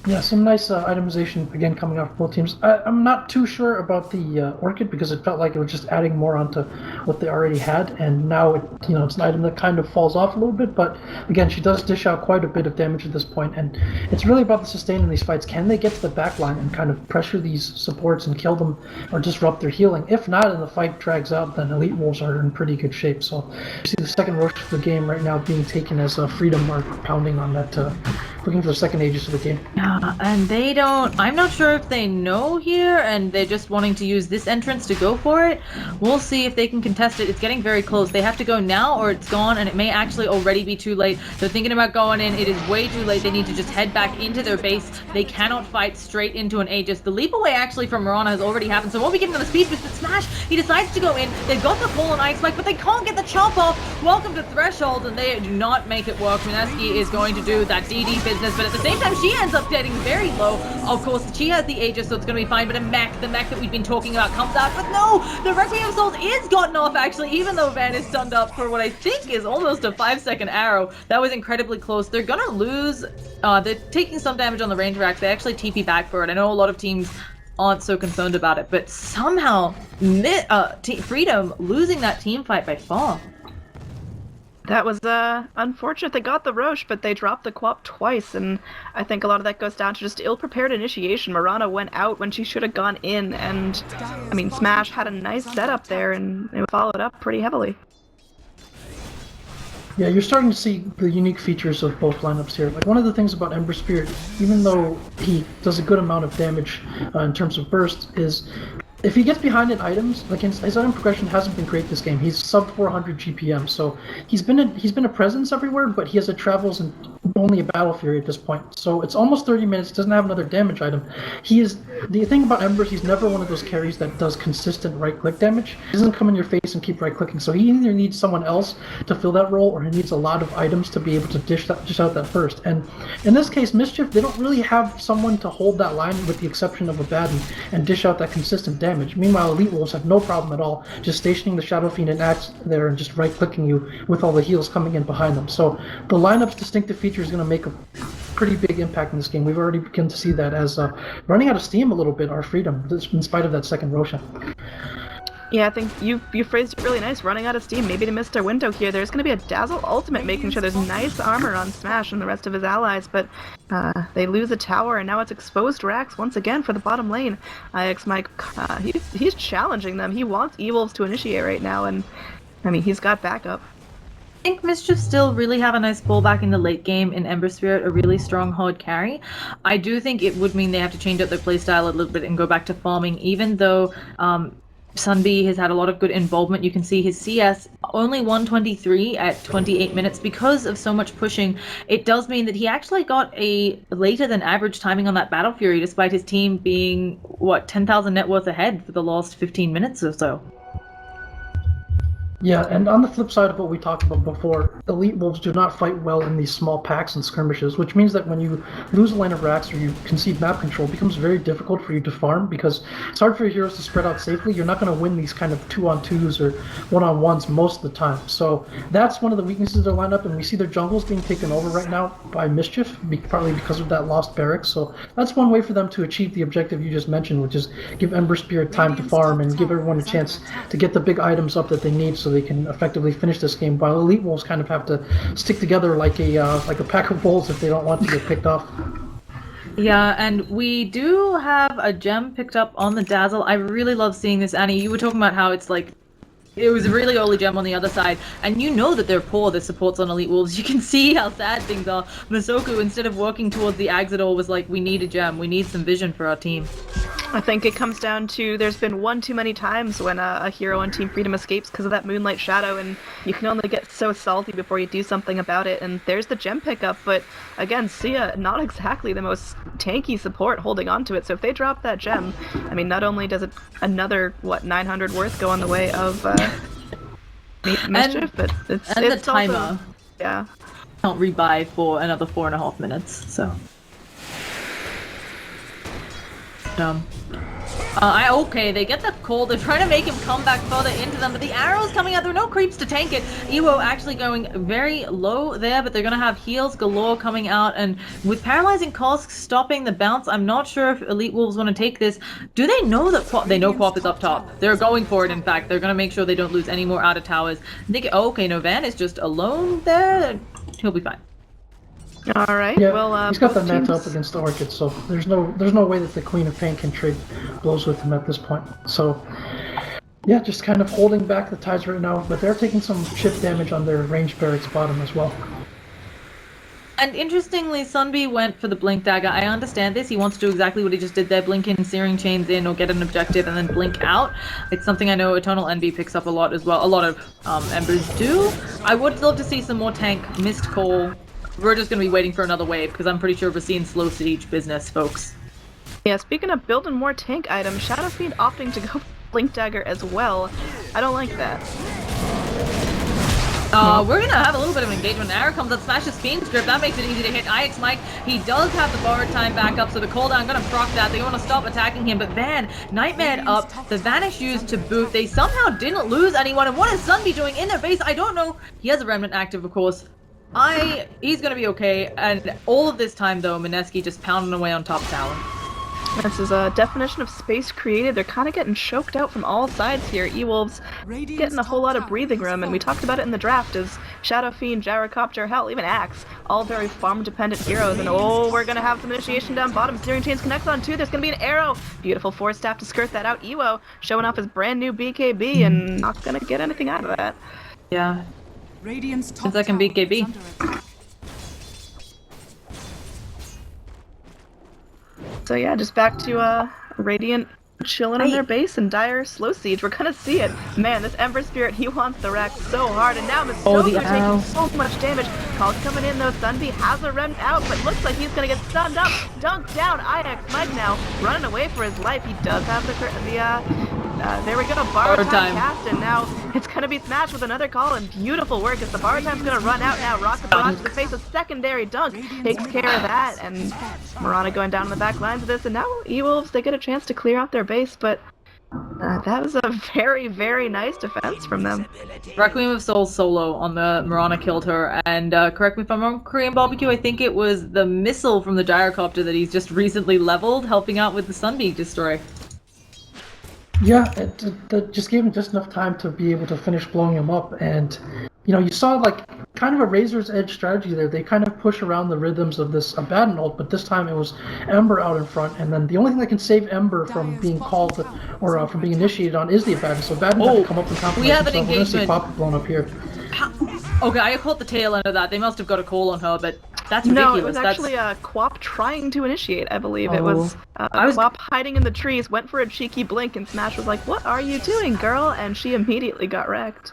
Yeah, some nice itemization again coming off both teams. I'm not too sure about the Orchid because it felt like it was just adding more onto what they already had, and now it's an item that kind of falls off a little bit. But again, she does dish out quite a bit of damage at this point, and it's really about the sustain in these fights. Can they get to the back line and kind of pressure these supports and kill them or disrupt their healing? If not, and the fight drags out, then EWolves are in pretty good shape. So you see the second rush of the game right now being taken as Freedom are pounding on that, looking for the second Aegis of the game. And they don't... I'm not sure if they know here, and they're just wanting to use this entrance to go for it. We'll see if they can contest it. It's getting very close. They have to go now, or it's gone, and it may actually already be too late. They're thinking about going in. It is way too late. They need to just head back into their base. They cannot fight straight into an Aegis. The leap away, actually, from Mirana has already happened, so we'll be getting on the speed boost, but Smash, he decides to go in. They've got the pull on Ice Spike, but they can't get the chop off. Welcome to Threshold, and they do not make it work. Mineski is going to do that DD business, but at the same time, she ends up getting very low. Of course, she has the Aegis, so it's going to be fine, but the mech that we've been talking about comes out, but no! The Requiem of Souls is gotten off, actually, even though Van is stunned up for what I think is almost a 5-second arrow. That was incredibly close. They're going to lose. They're taking some damage on the range racks. They actually TP back for it. I know a lot of teams aren't so concerned about it, but somehow Freedom losing that team fight by far. That was unfortunate. They got the Roche, but they dropped the Quap twice, and I think a lot of that goes down to just ill-prepared initiation. Mirana went out when she should have gone in, and I mean, Smash had a nice setup there, and it followed up pretty heavily. Yeah, you're starting to see the unique features of both lineups here. Like, one of the things about Ember Spirit, even though he does a good amount of damage in terms of burst, is if he gets behind in items, like his item progression hasn't been great this game. He's sub 400 GPM, so he's been a presence everywhere, but he travels in only a Battle Fury at this point. So it's almost 30 minutes. Doesn't have another damage item. The thing about Ember is he's never one of those carries that does consistent right-click damage. He doesn't come in your face and keep right-clicking. So he either needs someone else to fill that role, or he needs a lot of items to be able to dish out that burst. And in this case, Mischief, they don't really have someone to hold that line, with the exception of a Baden, and dish out that consistent damage. Meanwhile, EWolves have no problem at all just stationing the Shadow Fiend and Axe there and just right-clicking you with all the heals coming in behind them. So the lineup's distinctive feature is going to make a pretty big impact in this game. We've already begun to see that as running out of steam a little bit, our Freedom, in spite of that second Roshan. Yeah, I think you phrased it really nice, running out of steam. Maybe they missed their window here. There's going to be a Dazzle ultimate, making sure there's nice armor on Smash and the rest of his allies, but they lose a tower, and now it's exposed racks once again for the bottom lane. IX Mike, he's challenging them. He wants EWolves to initiate right now, and I mean, he's got backup. I think Mischief still really have a nice pullback in the late game in Ember Spirit, a really strong hard carry. I do think it would mean they have to change up their playstyle a little bit and go back to farming, even though Sunbee has had a lot of good involvement. You can see his CS only 123 at 28 minutes because of so much pushing. It does mean that he actually got a later than average timing on that Battle Fury, despite his team being, 10,000 net worth ahead for the last 15 minutes or so. Yeah, and on the flip side of what we talked about before, EWolves do not fight well in these small packs and skirmishes, which means that when you lose a line of racks or you concede map control, it becomes very difficult for you to farm because it's hard for your heroes to spread out safely. You're not going to win these kind of 2-on-2s or 1-on-1s most of the time. So that's one of the weaknesses of their lineup, and we see their jungles being taken over right now by Mischief, partly because of that lost barracks. So that's one way for them to achieve the objective you just mentioned, which is give Ember Spirit time to farm and give everyone a chance to get the big items up that they need so they can effectively finish this game, while EWolves kind of have to stick together like a pack of wolves if they don't want to get picked off. Yeah, and we do have a gem picked up on the Dazzle. I really love seeing this, Annie. You were talking about how it's like it was a really early gem on the other side, and you know that they're poor, the supports on EWolves. You can see how sad things are. Masoku, instead of working towards the Ags at all, was like, we need a gem, we need some vision for our team. I think it comes down to there's been one too many times when a hero on Team Freedom escapes because of that Moonlight Shadow, and you can only get so salty before you do something about it, and there's the gem pickup, but again, Sia, not exactly the most tanky support holding on to it, so if they drop that gem, I mean, not only does it another, 900 worth go on the way of mischief, but it's And it's the timer. Also, yeah. Can't rebuy for another 4.5 minutes, so. Okay, they get the call. They're trying to make him come back further into them, but the arrow's coming out. There are no creeps to tank it. Ewo actually going very low there, but they're going to have heals galore coming out, and with Paralyzing Cask stopping the bounce, I'm not sure if EWolves want to take this. Do they know that they know Quap is up top? They're going for it, in fact. They're going to make sure they don't lose any more outer towers. Okay, no, Van is just alone there. He'll be fine. All right. Yeah, well, he's got the both net up teams- against the Orchid, so there's no way that the Queen of Pain can trade blows with him at this point. So, yeah, just kind of holding back the tides right now, but they're taking some chip damage on their ranged barracks bottom as well. And interestingly, Sunbee went for the Blink Dagger. I understand this. He wants to do exactly what he just did there, blink in, Searing Chains in, or get an objective and then blink out. It's something I know Eternal Envy picks up a lot as well. A lot of Embers do. I would love to see some more tank Mist Call. We're just going to be waiting for another wave, because I'm pretty sure we're seeing slow siege business, folks. Yeah, speaking of building more tank items, Shadow Fiend opting to go Blink Dagger as well. I don't like that. We're gonna have a little bit of engagement. Arrow comes up, smashes Fiend's Grip. That makes it easy to hit IX Mike. He does have the borrowed time back up, so the cooldown gonna proc that. They want to stop attacking him, but Van, Nightmare up, the Vanish used to boot. They somehow didn't lose anyone, and what is Sunbee doing in their base? I don't know. He has a Remnant active, of course. He's gonna be okay, and all of this time, though, Mineski just pounding away on top tower. This is a definition of space created. They're kind of getting choked out from all sides here. EWolves getting a whole lot of breathing room, and we talked about it in the draft as Shadow Fiend, Gyrocopter, hell, even Axe, all very farm-dependent heroes. And we're gonna have some initiation down bottom. Searing Chains connects on two. There's gonna be an arrow. Beautiful Force Staff to skirt that out. Ewo showing off his brand new BKB and not gonna get anything out of that. Yeah. Radiant's top Since I can beat tower KB. is under attack. So yeah, just back to Radiant chilling in their base and Dire slow siege. We're gonna see it. Man, this Ember Spirit, he wants the rack so hard, and now Misto's the arrow. taking so much damage. Call's coming in though. Sunbee has a rem out, but looks like he's gonna get stunned up. Dunked down. IX Mike now running away for his life. He does have there we go, Borrow Time cast, and now it's gonna be smashed with another call, and beautiful work as the Borrow Time's gonna run out now. Rocket Barrage to the face, a secondary dunk takes care of that, and Mirana going down in the back lines of this, and now EWolves, they get a chance to clear out their base, but that was a very, very nice defense from them. Requiem of Souls solo on the Mirana killed her, and correct me if I'm wrong, Korean Barbecue, I think it was the missile from the Gyrocopter that he's just recently leveled, helping out with the Sunbeam destroy. Yeah, it just gave him just enough time to be able to finish blowing him up, and you saw like kind of a razor's edge strategy there. They kind of push around the rhythms of this Abaddon ult, but this time it was Ember out in front, and then the only thing that can save Ember from being called or from being initiated on is the Abaddon. So Abaddon had to come up and compromise we have an himself. We're gonna see engagement. Pop blown up here. Okay, I caught the tail end of that. They must have got a call on her, but that's No, ridiculous. it was actually Quap trying to initiate, I believe. It was I was- Quap hiding in the trees, went for a cheeky blink, and Smash was like, "What are you doing, girl?" And she immediately got wrecked.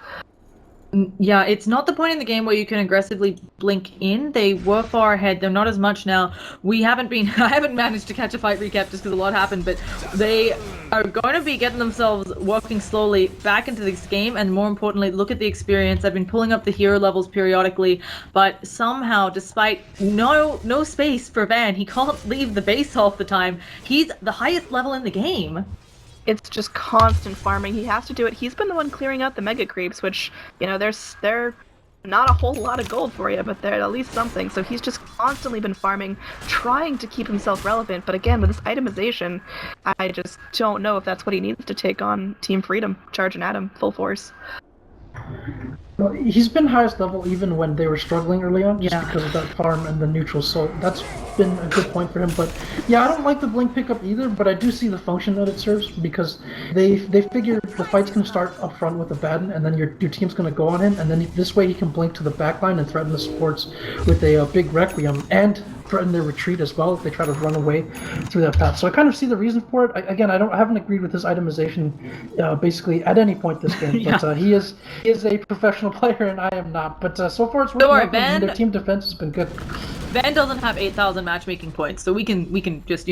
Yeah, it's not the point in the game where you can aggressively blink in. They were far ahead. They're not as much now. I haven't managed to catch a fight recap just because a lot happened, but they are going to be getting themselves working slowly back into this game, and more importantly, look at the experience. I've been pulling up the hero levels periodically, but somehow, despite no space for Van, he can't leave the base half the time. He's the highest level in the game. It's just constant farming. He has to do it. He's been the one clearing out the mega creeps, which, they're not a whole lot of gold for you, but they're at least something. So he's just constantly been farming, trying to keep himself relevant. But again, with this itemization, I just don't know if that's what he needs to take on Team Freedom, charging at him full force. Well, he's been highest level even when they were struggling early on, just Yeah. because of that farm and the neutral. So that's been a good point for him. But yeah, I don't like the blink pickup either. But I do see the function that it serves, because they figure the fight's gonna start up front with Abaddon, and then your team's gonna go on him, and then this way he can blink to the back line and threaten the supports with a big Requiem and threaten their retreat as well if they try to run away through that path. So I kind of see the reason for it. I haven't agreed with his itemization basically at any point this game. Yeah. But he is a professional player and I am not. But so far it's working Don't worry, out for him, and Ben. their team defense has been good. Van doesn't have 8,000 matchmaking points, so we can just,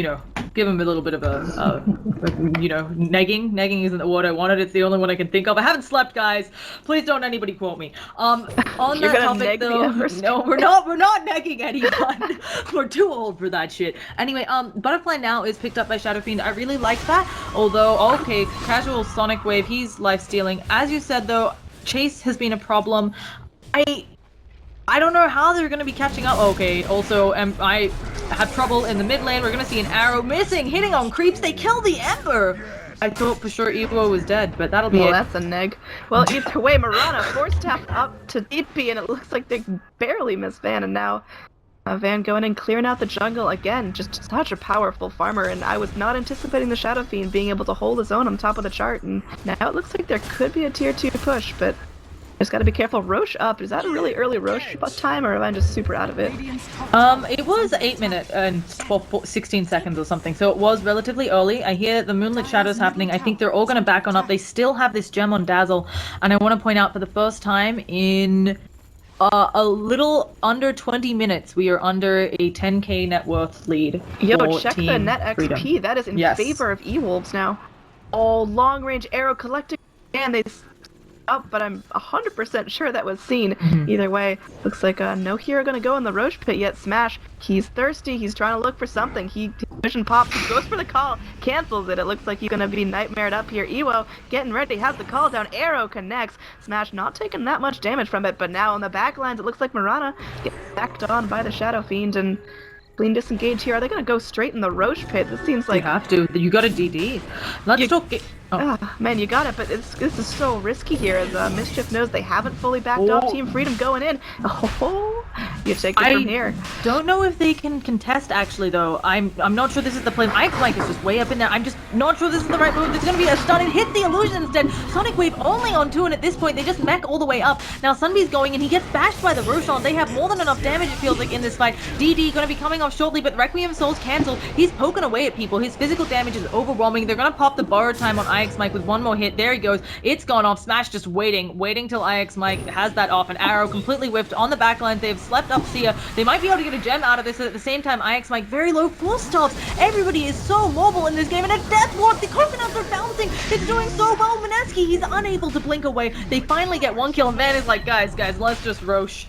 give him a little bit of a negging. Negging isn't the word I wanted. It's the only one I can think of. I haven't slept, guys. Please don't anybody quote me. On You're that gonna topic, neg the though, Embers? no, we're not negging anyone. We're too old for that shit. Anyway, Butterfly now is picked up by Shadow Fiend. I really like that. Although, okay, casual Sonic Wave, he's life stealing. As you said, though, Chase has been a problem. I don't know how they're going to be catching up. Okay, also, I have trouble in the mid lane. We're going to see an arrow missing, hitting on creeps. They kill the Ember. I thought for sure Evo was dead, but that'll be Well, it. that's a neg. Well, either way, Mirana force tapped up to DP, and it looks like they barely miss Van, and now Van going and clearing out the jungle again. Just such a powerful farmer, and I was not anticipating the Shadow Fiend being able to hold his own on top of the chart, and now it looks like there could be a tier 2 push, but just gotta be careful. Roche up. Is that a really early Roche time, or am I just super out of it? It was 8 minutes and 16 seconds or something, so it was relatively early. I hear the Moonlit Shadows happening. I think they're all gonna back on up. They still have this gem on Dazzle, and I want to point out for the first time in a little under 20 minutes, we are under a 10k net worth lead. Yo, check the Team net XP. Freedom. That is in Yes. favor of EWolves now. Oh, long range arrow collecting, and they up, but I'm 100% sure that was seen. Either way, looks like no hero gonna go in the Roche pit yet. Smash, he's thirsty, he's trying to look for something. Vision pops, he goes for the call, cancels it. It looks like he's gonna be nightmared up here. Ewo getting ready, has the call down, arrow connects. Smash not taking that much damage from it, but now on the back lines, it looks like Mirana gets backed on by the Shadow Fiend, and clean disengage here. Are they gonna go straight in the Roche pit? This seems like You have to. You got a DD. Let's talk. man, you got it, but this is so risky here as Mischief knows they haven't fully backed off Team Freedom going in. Oh, you take it from here. Don't know if they can contest actually though. I'm not sure this is the play. My flank is just way up in there. I'm just not sure this is the right move. There's gonna be a stun and hit the illusion instead. Sonic Wave only on 2, and at this point they just mech all the way up. Now Sunbee's going and he gets bashed by the Roshan. They have more than enough damage it feels like in this fight. DD gonna be coming off shortly, but Requiem Soul's cancelled. He's poking away at people. His physical damage is overwhelming. They're gonna pop the borrowed time on IX Mike with one more hit. There he goes. It's gone off. Smash just waiting till IX Mike has that off. An arrow completely whiffed on the backline. They've slept up Sia. They might be able to get a gem out of this. At the same time, IX Mike very low full stops. Everybody is so mobile in this game, and a death warp. The coconuts are bouncing. It's doing so well. Mineski, he's unable to blink away. They finally get one kill, and Van is like, guys, let's just Roche.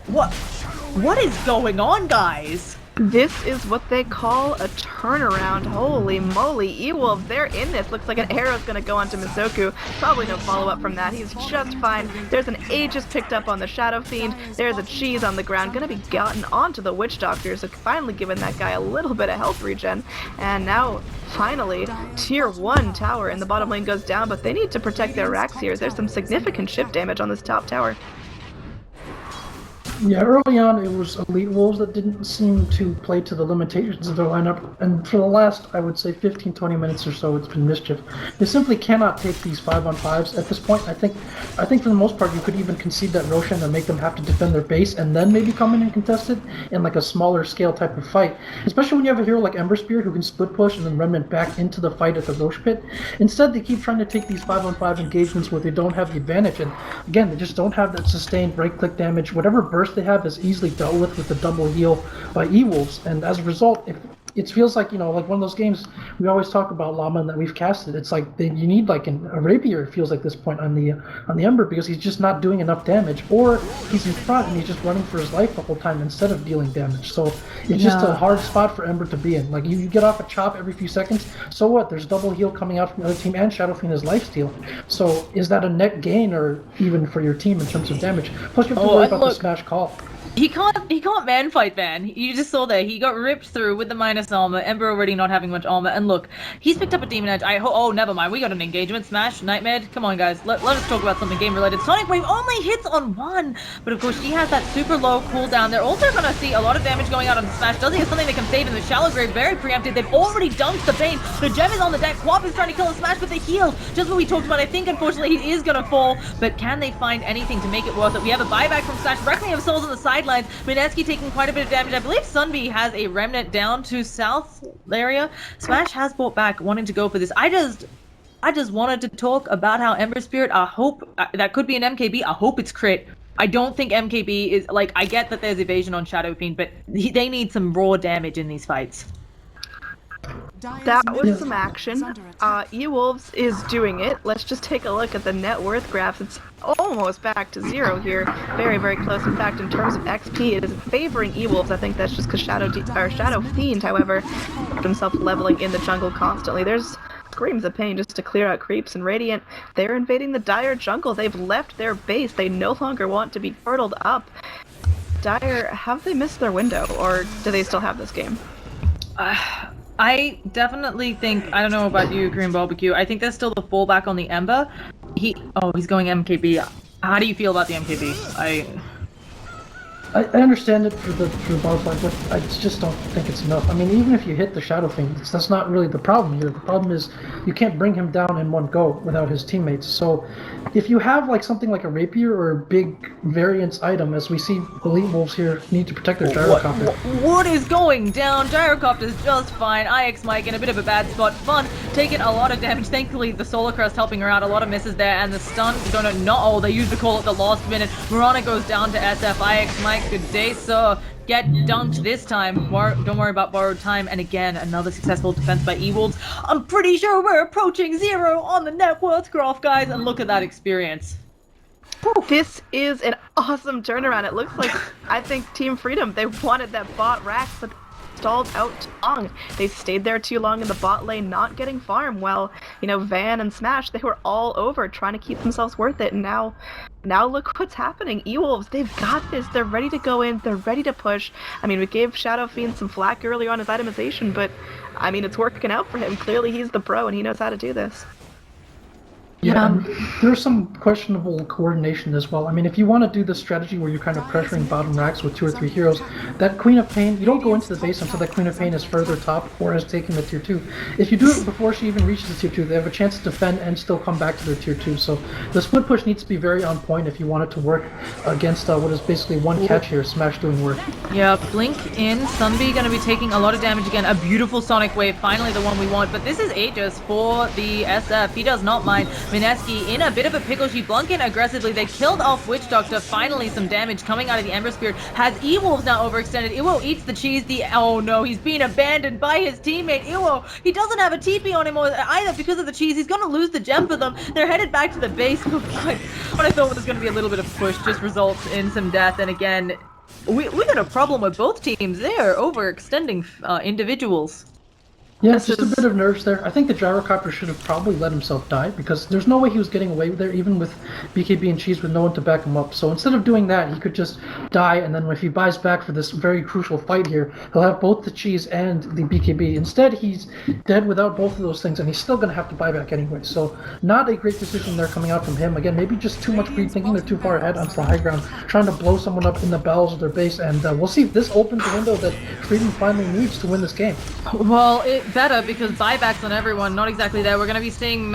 What is going on, guys? This is what they call a turnaround. Holy moly, EWolves, they're in this. Looks like an arrow's gonna go onto Misoku. Probably no follow-up from that. He's just fine. There's an Aegis picked up on the Shadow Fiend. There's a cheese on the ground, gonna be gotten onto the Witch Doctor, so finally giving that guy a little bit of health regen. And now, finally, tier 1 tower in the bottom lane goes down, but they need to protect their racks here. There's some significant shift damage on this top tower. Yeah, early on it was Elite Wolves that didn't seem to play to the limitations of their lineup, and for the last, I would say, 15-20 minutes or so, it's been Mischief. They simply cannot take these 5-on-5s at this point. I think for the most part you could even concede that Roshan and make them have to defend their base and then maybe come in and contest it in like a smaller scale type of fight. Especially when you have a hero like Ember Spirit who can split push and then remnant back into the fight at the Roche pit. Instead, they keep trying to take these 5-on-5 engagements where they don't have the advantage, and again, they just don't have that sustained break-click damage. Whatever burst they have is easily dealt with the double heal by EWolves, and as a result, if it feels like, like one of those games we always talk about, Llama, and that we've casted. It's like you need like a rapier, it feels like this point on the Ember, because he's just not doing enough damage, or he's in front and he's just running for his life the whole time instead of dealing damage. So it's just a hard spot for Ember to be in. Like you get off a chop every few seconds, so what? There's double heal coming out from the other team, and Shadow Fiend has lifesteal. So is that a net gain or even for your team in terms of damage? Plus you have to worry about the smash call. He can't man fight Van. You just saw there. He got ripped through with the minus armor. Ember already not having much armor. And look, he's picked up a Demon Edge. Oh, never mind. We got an engagement. Smash, Nightmare. Come on, guys. Let us talk about something game related. Sonic Wave only hits on 1. But of course, she has that super low cooldown. They're also going to see a lot of damage going out on the Smash. Does he have something that can save in the Shallow Grave? Very preempted. They've already dumped the Bane. The gem is on the deck. Quap is trying to kill him. Smash with the heal. Just what we talked about. I think, unfortunately, he is going to fall. But can they find anything to make it worth it? We have a buyback from Smash. Requiem Souls on the sidelines. Mineski taking quite a bit of damage. I believe Sunbee has a remnant down to south area. Smash has brought back wanting to go for this. I just wanted to talk about how Ember Spirit, I hope that could be an MKB. I hope it's crit. I don't think MKB is like, I get that there's evasion on Shadow Fiend, but they need some raw damage in these fights. Dire's That middle was some tower action. is under attack. EWolves is doing it. Let's just take a look at the net worth graphs. It's almost back to 0 here. Very, very close. In fact, in terms of XP, it is favoring EWolves. I think that's just because Shadow Fiend, however, kept himself leveling in the jungle constantly. There's screams of pain just to clear out creeps, and Radiant, they're invading the Dire jungle. They've left their base. They no longer want to be turtled up. Dire, have they missed their window, or do they still have this game? I definitely think, I don't know about you, Green Barbecue, I think there's still the fallback on the Ember. He's going MKB. How do you feel about the MKB? I understand it for the bottom line, but I just don't think it's enough. I mean, even if you hit the Shadow Fiend, that's not really the problem here. The problem is you can't bring him down in one go without his teammates. So if you have like something like a rapier or a big variance item, as we see EWolves here need to protect their gyrocopter. What is going down? Gyrocopter's just fine. IX Mike in a bit of a bad spot. Fun, taking a lot of damage. Thankfully, the Solar Crest helping her out. A lot of misses there, and the stun gonna they used to call it the last minute. Mirana goes down to SF. IX Mike, good day, sir. Get dunked this time. Don't worry about borrowed time. And again, another successful defense by EWolves. I'm pretty sure we're approaching 0 on the net worth graph, guys. And look at that experience. This is an awesome turnaround. It looks like, I think, Team Freedom, they wanted that bot rack, but stalled out too long. They stayed there too long in the bot lane, not getting farm. Well, Van and Smash, they were all over trying to keep themselves worth it, and now look what's happening. EWolves, they've got this. They're ready to go in. They're ready to push. I mean, we gave Shadow Fiend some flack earlier on his itemization, but, I mean, it's working out for him. Clearly, he's the pro, and he knows how to do this. Yeah, and there's some questionable coordination as well. I mean, if you want to do this strategy where you're kind of pressuring bottom racks with 2 or 3 heroes, that Queen of Pain, you don't go into the base until that Queen of Pain is further top or has taken the tier 2. If you do it before she even reaches the tier 2, they have a chance to defend and still come back to their tier 2. So the split push needs to be very on point if you want it to work against what is basically one catch here, Smash doing work. Yeah, Blink in. Sunby gonna be taking a lot of damage again. A beautiful Sonic Wave, finally the one we want. But this is Aegis for the SF. He does not mind. Mineski in a bit of a pickle. She blunk in aggressively. They killed off Witch Doctor. Finally, some damage coming out of the Ember Spirit. Has EWolves now overextended. Iwo eats the cheese. Oh no, he's being abandoned by his teammate. Iwo, he doesn't have a TP on him either because of the cheese. He's gonna lose the gem for them. They're headed back to the base. Oh, God. What I thought was gonna be a little bit of push just results in some death. And again, we got a problem with both teams. They're overextending individuals. Yeah, it's just a bit of nerves there. I think the gyrocopter should have probably let himself die, because there's no way he was getting away there, even with BKB and Cheese with no one to back him up. So instead of doing that, he could just die, and then if he buys back for this very crucial fight here, he'll have both the Cheese and the BKB. Instead, he's dead without both of those things, and he's still going to have to buy back anyway. So not a great decision there coming out from him. Again, maybe just too much greed, thinking they're too far ahead onto the high ground, trying to blow someone up in the bowels of their base, and we'll see if this opens the window that Freedom finally needs to win this game. Well, it better, because buybacks on everyone, not exactly there. We're going to be seeing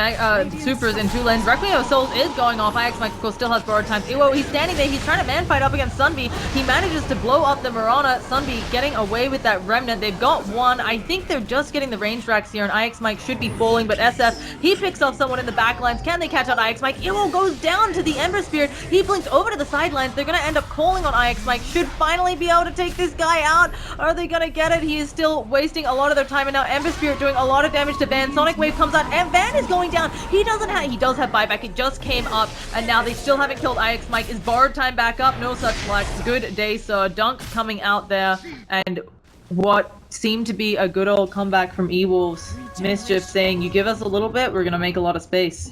supers in 2 lanes. Requiem of Souls is going off. IX Michael still has borrowed time. Iwo, he's standing there. He's trying to man fight up against Sunby. He manages to blow up the Mirana. Sunby getting away with that Remnant. They've got one. I think they're just getting the range racks here, and IX Mike should be falling, but SF, he picks off someone in the backlines. Can they catch out IX Mike? Iwo goes down to the Ember Spirit. He blinks over to the sidelines. They're going to end up calling on IX Mike. Should finally be able to take this guy out. Are they going to get it? He is still wasting a lot of their time, and now Ember Spirit doing a lot of damage to Van. Sonic Wave comes out, and Van is going down. He does have buyback. It just came up, and now they still haven't killed IX Mike. Is borrowed time back up? No such luck. Good day, so Dunk coming out there, and what seemed to be a good old comeback from EWolves. Mischief saying, you give us a little bit, we're gonna make a lot of space.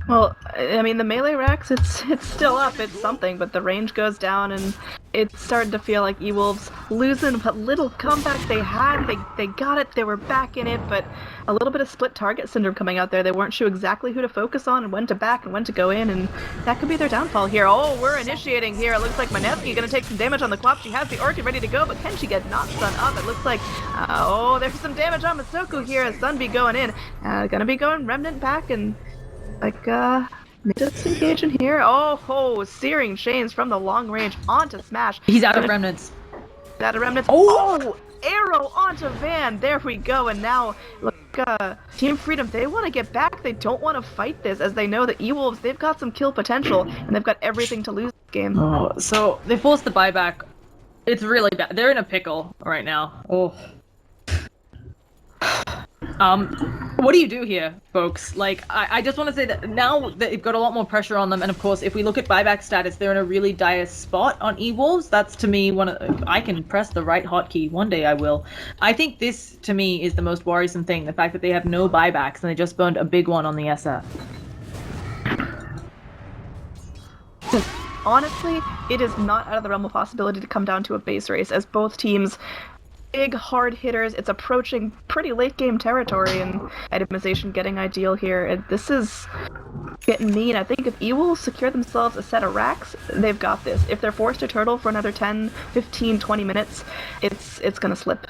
Well, I mean, the melee racks, it's still up, it's something, but the range goes down, and it's starting to feel like EWolves losing what little comeback they had. They got it, they were back in it, but a little bit of split target syndrome coming out there. They weren't sure exactly who to focus on and when to back and when to go in, and that could be their downfall here. Oh, we're initiating here. It looks like Maneski gonna take some damage on the Quap. She has the Orchid ready to go, but can she get not stun up? It looks like, oh, there's some damage on Masoku here as Sunby going in. Gonna be going Remnant back, and disengage in here. Oh, searing chains from the long range onto Smash. He's out of remnants. Out of remnants. Oh, arrow onto Van. There we go. And now, look, Team Freedom, they want to get back. They don't want to fight this, as they know that EWolves, they've got some kill potential, and they've got everything to lose this game. Oh, so they forced the buyback. It's really bad. They're in a pickle right now. Oh. What do you do here, folks? Like, I just want to say that now that they've got a lot more pressure on them, and of course, if we look at buyback status, they're in a really dire spot on EWolves. That's, to me, I can press the right hotkey. One day I will. I think this, to me, is the most worrisome thing, the fact that they have no buybacks, and they just burned a big one on the SF. Honestly, it is not out of the realm of possibility to come down to a base race, as both teams big hard hitters. It's approaching pretty late game territory, and itemization getting ideal here. And this is getting mean. I think if EWolves secure themselves a set of racks, they've got this. If they're forced to turtle for another 10, 15, 20 minutes, it's gonna slip.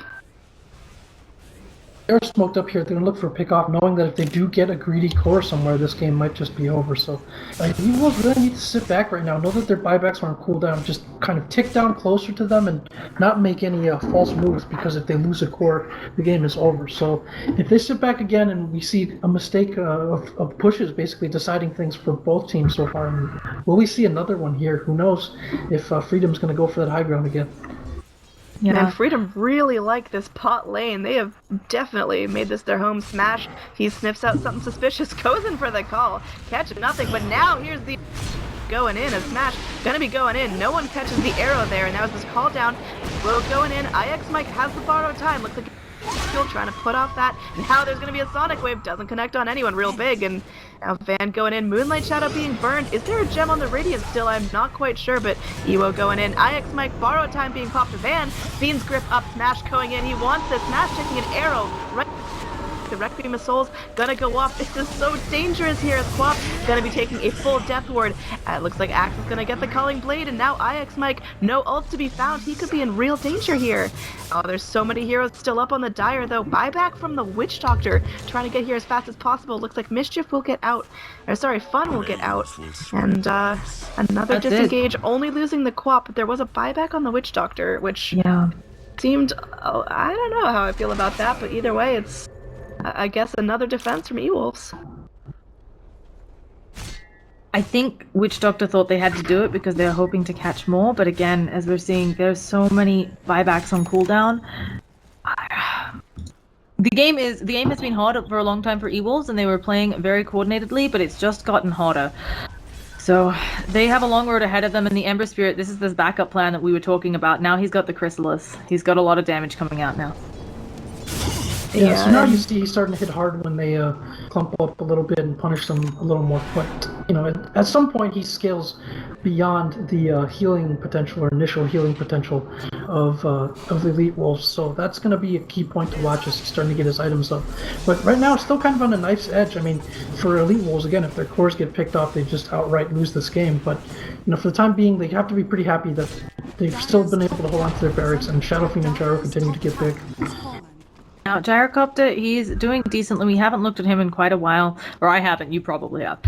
They're smoked up here. They're going to look for a pick-off, knowing that if they do get a greedy core somewhere, this game might just be over. So, EWolves really need to sit back right now. Know that their buybacks are on cooldown. Just kind of tick down closer to them and not make any false moves, because if they lose a core, the game is over. So, if they sit back again and we see a mistake of pushes basically deciding things for both teams so far, will we see another one here? Who knows if Freedom's going to go for that high ground again. Yeah. Man, Freedom really like this pot lane. They have definitely made this their home. Smash, he sniffs out something suspicious, goes in for the call. Catches nothing, but now here's the going in. As Smash gonna be going in. No one catches the arrow there, and now is this call down. Will going in. IX Mike has the borrowed time. Looks like still trying to put off that. Now there's gonna be a Sonic Wave. Doesn't connect on anyone real big, and now Van going in. Moonlight Shadow being burned. Is there a gem on the Radiant still? I'm not quite sure, but Ewo going in. IX Mike borrowed time being popped to Van. Fiend's grip up. Smash going in. He wants this. Smash taking an arrow right. The Requiem of Souls gonna go off. This is so dangerous here as Quap gonna be taking a full Death Ward. It looks like Axe is gonna get the Culling Blade, and now IX Mike, no ults to be found. He could be in real danger here. Oh, there's so many heroes still up on the Dire though. Buyback from the Witch Doctor, trying to get here as fast as possible. Looks like Mischief will get out. Or sorry, Fun will get out. And another That's disengage, only losing the Quap, but there was a buyback on the Witch Doctor, which seemed, I don't know how I feel about that, but either way, it's I guess another defense from EWolves. I think Witch Doctor thought they had to do it because they were hoping to catch more, but again, as we're seeing, there's so many buybacks on cooldown. The game has been hard for a long time for EWolves, and they were playing very coordinatedly, but it's just gotten harder. So they have a long road ahead of them, and the Ember Spirit, this is this backup plan that we were talking about. Now he's got the Chrysalis. He's got a lot of damage coming out now. Yeah, so now you see he's starting to hit hard when they clump up a little bit and punish them a little more. But, you know, at some point he scales beyond the healing potential or initial healing potential of the Elite Wolves. So that's going to be a key point to watch as he's starting to get his items up. But right now it's still kind of on a knife's edge. I mean, for Elite Wolves, again, if their cores get picked off, they just outright lose this game. But, you know, for the time being, they have to be pretty happy that they've still been able to hold on to their barracks, and Shadow Fiend and Gyro continue to get big. Now, Gyrocopter, he's doing decently. We haven't looked at him in quite a while. Or I haven't. You probably have.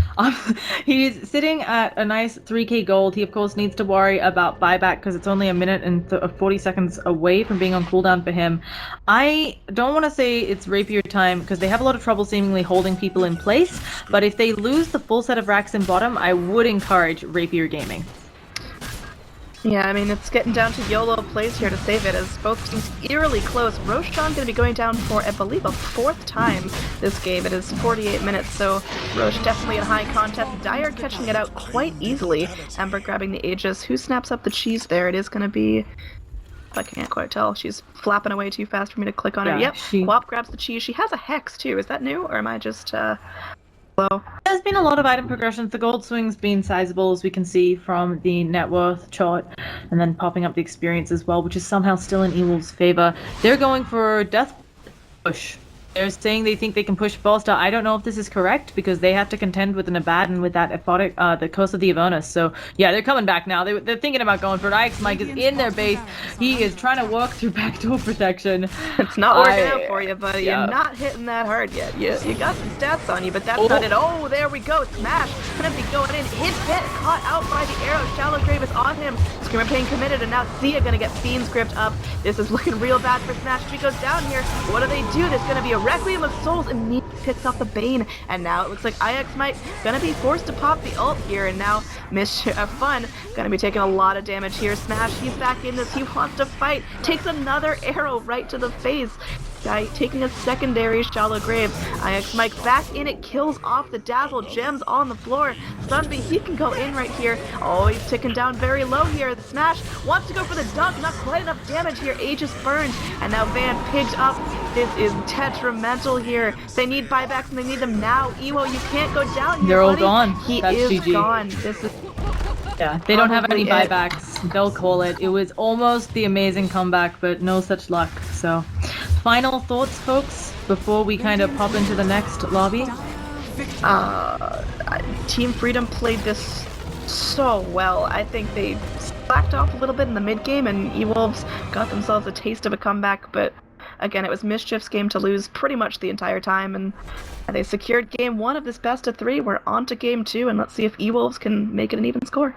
He's sitting at a nice 3k gold. He, of course, needs to worry about buyback because it's only a minute and 40 seconds away from being on cooldown for him. I don't want to say it's rapier time because they have a lot of trouble seemingly holding people in place. But if they lose the full set of racks in bottom, I would encourage rapier gaming. Yeah, I mean, it's getting down to YOLO plays here to save it, as both teams eerily close. Roshan going to be going down for, I believe, a fourth time this game. It is 48 minutes, so Roche definitely in high contest. Dire catching it out quite easily. Ember grabbing the Aegis. Who snaps up the cheese there? It is going to be... I can't quite tell. She's flapping away too fast for me to click on it. Yep, Quap grabs the cheese. She has a Hex, too. Is that new, or am I just... There's been a lot of item progressions. The gold swing's been sizable, as we can see from the net worth chart, and then popping up the experience as well, which is somehow still in EWolves' favor. They're going for Death Push. They're saying they think they can push Ballstar. I don't know if this is correct because they have to contend with an Abaddon with that Aphotic, the Curse of the Avernus. So yeah, they're coming back now. They're thinking about going for it. IX Mike is in their base. He is trying to work through backdoor protection. It's not working out for you, buddy. Yeah. You're not hitting that hard yet. You got some stats on you, but that's not it. Oh, there we go. Smash. Gonna be going in. Hit pit. Caught out by the arrow. Shallow Grave is on him. Screamer Pain committed, and now Sia gonna get Fiend's gripped up. This is looking real bad for Smash. She goes down here. What do they do? There's gonna be a Requiem of Souls, immediately picks off the Bane, and now it looks like IX Mike gonna be forced to pop the ult here, and now Fun gonna be taking a lot of damage here. Smash, he's back in this, he wants to fight, takes another arrow right to the face. guy taking a secondary shallow grave. IX Mike back in it, kills off the Dazzle. Gems on the floor. Sunby, he can go in right here. Oh, he's ticking down very low here. The smash wants to go for the dunk. Not quite enough damage here. Aegis burned. And now Van picked up. This is detrimental here. They need buybacks and they need them now. Ewo, you can't go down here, They're all buddy. gone. He That's is GG. gone. This is Yeah, they don't have any Probably it. buybacks. They'll call it. It was almost the amazing comeback, but no such luck. So, final thoughts, folks, before we kind of pop into the next lobby? Team Freedom played this so well. I think they slacked off a little bit in the mid game, and EWolves got themselves a taste of a comeback. But again, it was Mischief's game to lose pretty much the entire time, and they secured game 1 of this best of 3. We're on to game 2, and let's see if EWolves can make it an even score.